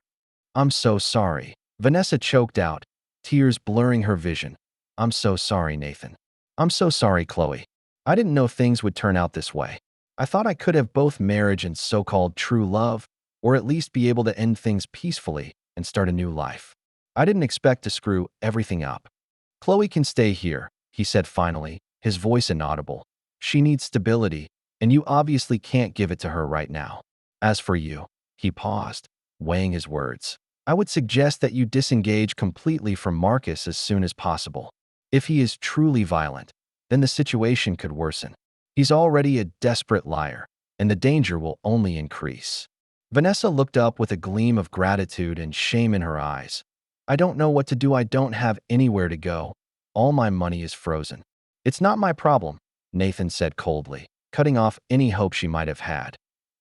I'm so sorry. Vanessa choked out, tears blurring her vision. I'm so sorry, Nathan. I'm so sorry, Chloe. I didn't know things would turn out this way. I thought I could have both marriage and so-called true love, or at least be able to end things peacefully and start a new life. I didn't expect to screw everything up. Chloe can stay here, he said finally, his voice inaudible. She needs stability, and you obviously can't give it to her right now. As for you, he paused, weighing his words. I would suggest that you disengage completely from Marcus as soon as possible. If he is truly violent, then the situation could worsen. He's already a desperate liar, and the danger will only increase. Vanessa looked up with a gleam of gratitude and shame in her eyes. I don't know what to do. I don't have anywhere to go. All my money is frozen. It's not my problem, Nathan said coldly, cutting off any hope she might have had.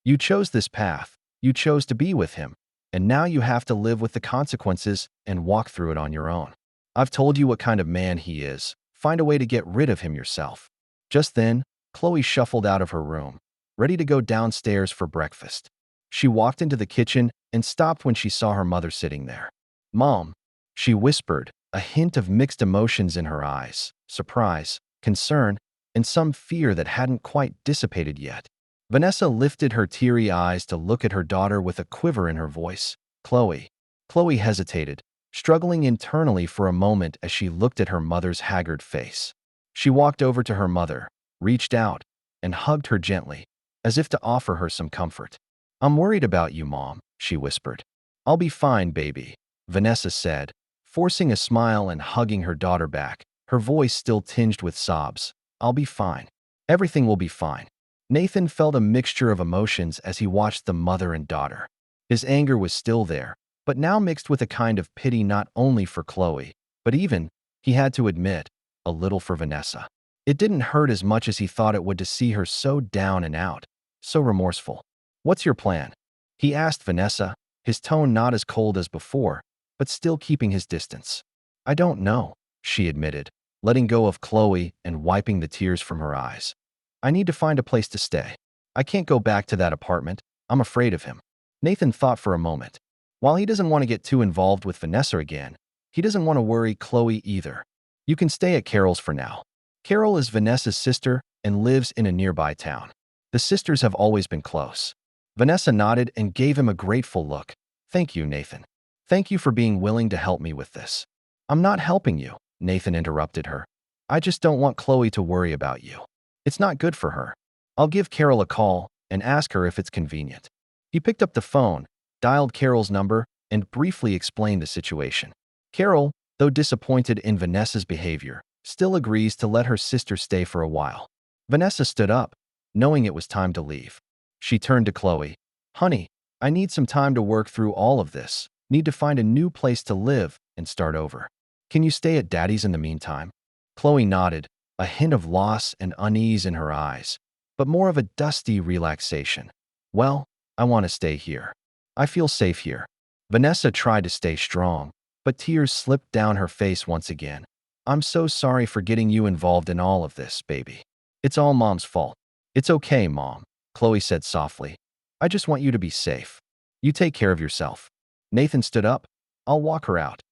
You chose this path. You chose to be with him. and now you have to live with the consequences and walk through it on your own. I've told you what kind of man he is. Find a way to get rid of him yourself." Just then, Chloe shuffled out of her room, ready to go downstairs for breakfast. She walked into the kitchen and stopped when she saw her mother sitting there. "Mom," she whispered, a hint of mixed emotions in her eyes: surprise, concern, and some fear that hadn't quite dissipated yet. Vanessa lifted her teary eyes to look at her daughter with a quiver in her voice. "Chloe." Chloe hesitated, struggling internally for a moment as she looked at her mother's haggard face. She walked over to her mother, reached out, and hugged her gently, as if to offer her some comfort. "I'm worried about you, Mom," she whispered. "I'll be fine, baby," Vanessa said, forcing a smile and hugging her daughter back, her voice still tinged with sobs. "I'll be fine. Everything will be fine." Nathan felt a mixture of emotions as he watched the mother and daughter. His anger was still there, but now mixed with a kind of pity not only for Chloe, but even, he had to admit, a little for Vanessa. It didn't hurt as much as he thought it would to see her so down and out, so remorseful. "What's your plan?" he asked Vanessa, his tone not as cold as before, but still keeping his distance. "I don't know," she admitted, letting go of Chloe and wiping the tears from her eyes. "I need to find a place to stay. I can't go back to that apartment. I'm afraid of him." Nathan thought for a moment. While he doesn't want to get too involved with Vanessa again, he doesn't want to worry Chloe either. "You can stay at Carol's for now." Carol is Vanessa's sister and lives in a nearby town. The sisters have always been close. Vanessa nodded and gave him a grateful look. "Thank you, Nathan. Thank you for being willing to help me with this." "I'm not helping you," Nathan interrupted her. "I just don't want Chloe to worry about you. It's not good for her. I'll give Carol a call and ask her if it's convenient." He picked up the phone, dialed Carol's number, and briefly explained the situation. Carol, though disappointed in Vanessa's behavior, still agrees to let her sister stay for a while. Vanessa stood up, knowing it was time to leave. She turned to Chloe. "Honey, I need some time to work through all of this. Need to find a new place to live and start over. Can you stay at Daddy's in the meantime?" Chloe nodded, a hint of loss and unease in her eyes, but more of a dusty relaxation. "Well, I want to stay here. I feel safe here." Vanessa tried to stay strong, but tears slipped down her face once again. "I'm so sorry for getting you involved in all of this, baby. It's all Mom's fault." "It's okay, Mom," Chloe said softly. "I just want you to be safe. You take care of yourself." Nathan stood up. "I'll walk her out."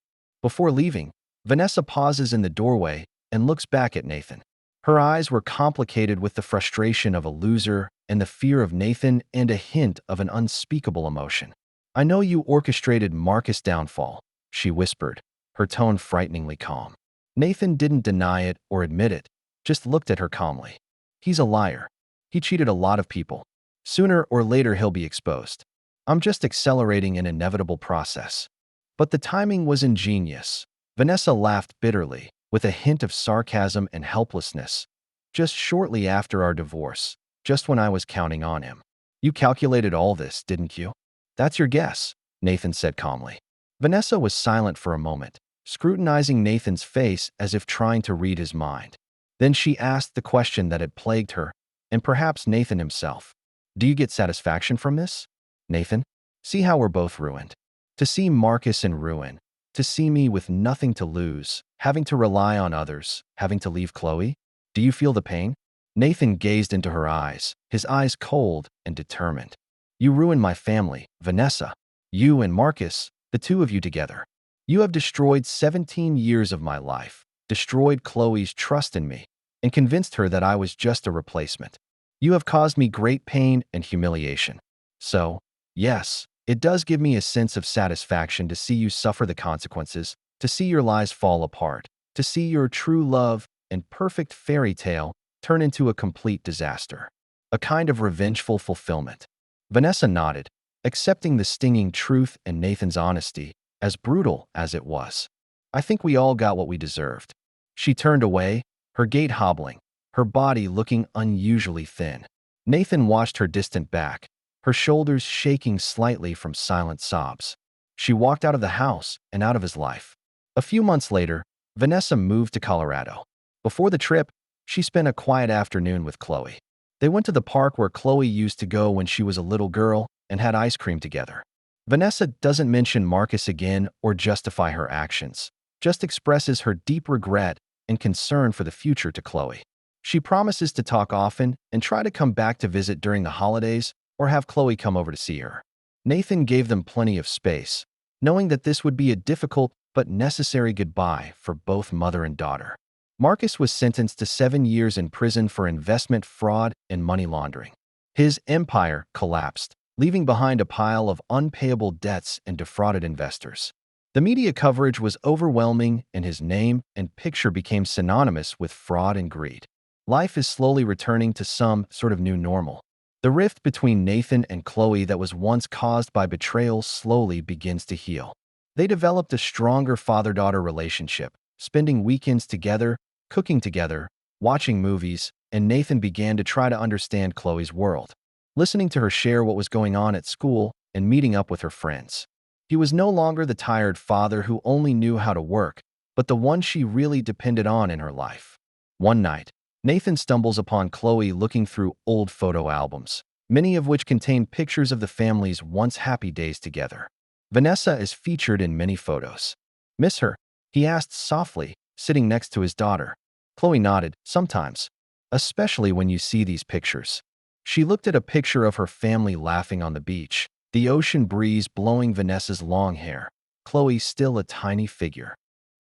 Before leaving, Vanessa pauses in the doorway and looks back at Nathan. Her eyes were complicated with the frustration of a loser and the fear of Nathan and a hint of an unspeakable emotion. "I know you orchestrated Marcus' downfall," she whispered, her tone frighteningly calm. Nathan didn't deny it or admit it, just looked at her calmly. "He's a liar. He cheated a lot of people. Sooner or later he'll be exposed. I'm just accelerating an inevitable process." But the timing was ingenious. Vanessa laughed bitterly, with a hint of sarcasm and helplessness. "Just shortly after our divorce, just when I was counting on him. You calculated all this, didn't you?" "That's your guess," Nathan said calmly. Vanessa was silent for a moment, scrutinizing Nathan's face as if trying to read his mind. Then she asked the question that had plagued her, and perhaps Nathan himself. "Do you get satisfaction from this, Nathan? See how we're both ruined. To see Marcus in ruin, to see me with nothing to lose, having to rely on others, having to leave Chloe? Do you feel the pain?" Nathan gazed into her eyes, his eyes cold and determined. "You ruined my family, Vanessa. You and Marcus, the two of you together. You have destroyed 17 years of my life, destroyed Chloe's trust in me, and convinced her that I was just a replacement. You have caused me great pain and humiliation. So, yes, it does give me a sense of satisfaction to see you suffer the consequences, to see your lies fall apart, to see your true love and perfect fairy tale turn into a complete disaster. A kind of revengeful fulfillment." Vanessa nodded, accepting the stinging truth and Nathan's honesty, as brutal as it was. "I think we all got what we deserved." She turned away, her gait hobbling, her body looking unusually thin. Nathan watched her distant back, her shoulders shaking slightly from silent sobs. She walked out of the house and out of his life. A few months later, Vanessa moved to Colorado. Before the trip, she spent a quiet afternoon with Chloe. They went to the park where Chloe used to go when she was a little girl and had ice cream together. Vanessa doesn't mention Marcus again or justify her actions, just expresses her deep regret and concern for the future to Chloe. She promises to talk often and try to come back to visit during the holidays or have Chloe come over to see her. Nathan gave them plenty of space, knowing that this would be a difficult but necessary goodbye for both mother and daughter. Marcus was sentenced to 7 years in prison for investment fraud and money laundering. His empire collapsed, leaving behind a pile of unpayable debts and defrauded investors. The media coverage was overwhelming, and his name and picture became synonymous with fraud and greed. Life is slowly returning to some sort of new normal. The rift between Nathan and Chloe that was once caused by betrayal slowly begins to heal. They developed a stronger father-daughter relationship, spending weekends together, cooking together, watching movies, and Nathan began to try to understand Chloe's world, listening to her share what was going on at school and meeting up with her friends. He was no longer the tired father who only knew how to work, but the one she really depended on in her life. One night, Nathan stumbles upon Chloe looking through old photo albums, many of which contain pictures of the family's once happy days together. Vanessa is featured in many photos. "Miss her?" he asked softly, sitting next to his daughter. Chloe nodded, "Sometimes, especially when you see these pictures." She looked at a picture of her family laughing on the beach, the ocean breeze blowing Vanessa's long hair, Chloe still a tiny figure.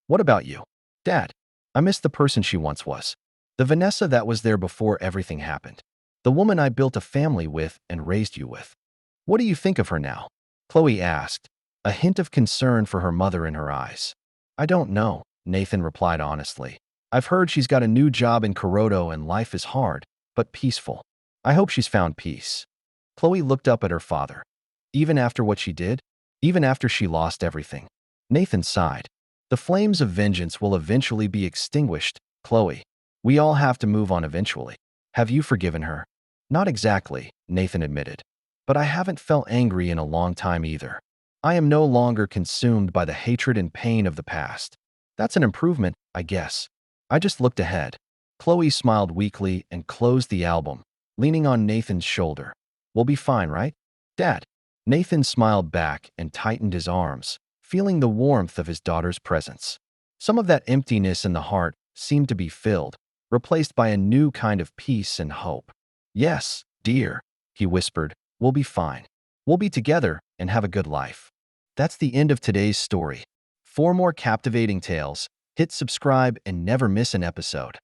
"What about you, Dad?" "I miss the person she once was. The Vanessa that was there before everything happened. The woman I built a family with and raised you with." "What do you think of her now?" Chloe asked, a hint of concern for her mother in her eyes. "I don't know," Nathan replied honestly. "I've heard she's got a new job in Kurodo and life is hard, but peaceful. I hope she's found peace." Chloe looked up at her father. "Even after what she did? Even after she lost everything?" Nathan sighed. "The flames of vengeance will eventually be extinguished, Chloe. We all have to move on eventually. Have you forgiven her?" "Not exactly," Nathan admitted. "But I haven't felt angry in a long time either. I am no longer consumed by the hatred and pain of the past. That's an improvement, I guess. I just looked ahead." Chloe smiled weakly and closed the album, leaning on Nathan's shoulder. "We'll be fine, right, Dad?" Nathan smiled back and tightened his arms, feeling the warmth of his daughter's presence. Some of that emptiness in the heart seemed to be filled, replaced by a new kind of peace and hope. "Yes, dear," he whispered, "we'll be fine. We'll be together and have a good life." That's the end of today's story. For more captivating tales, hit subscribe and never miss an episode.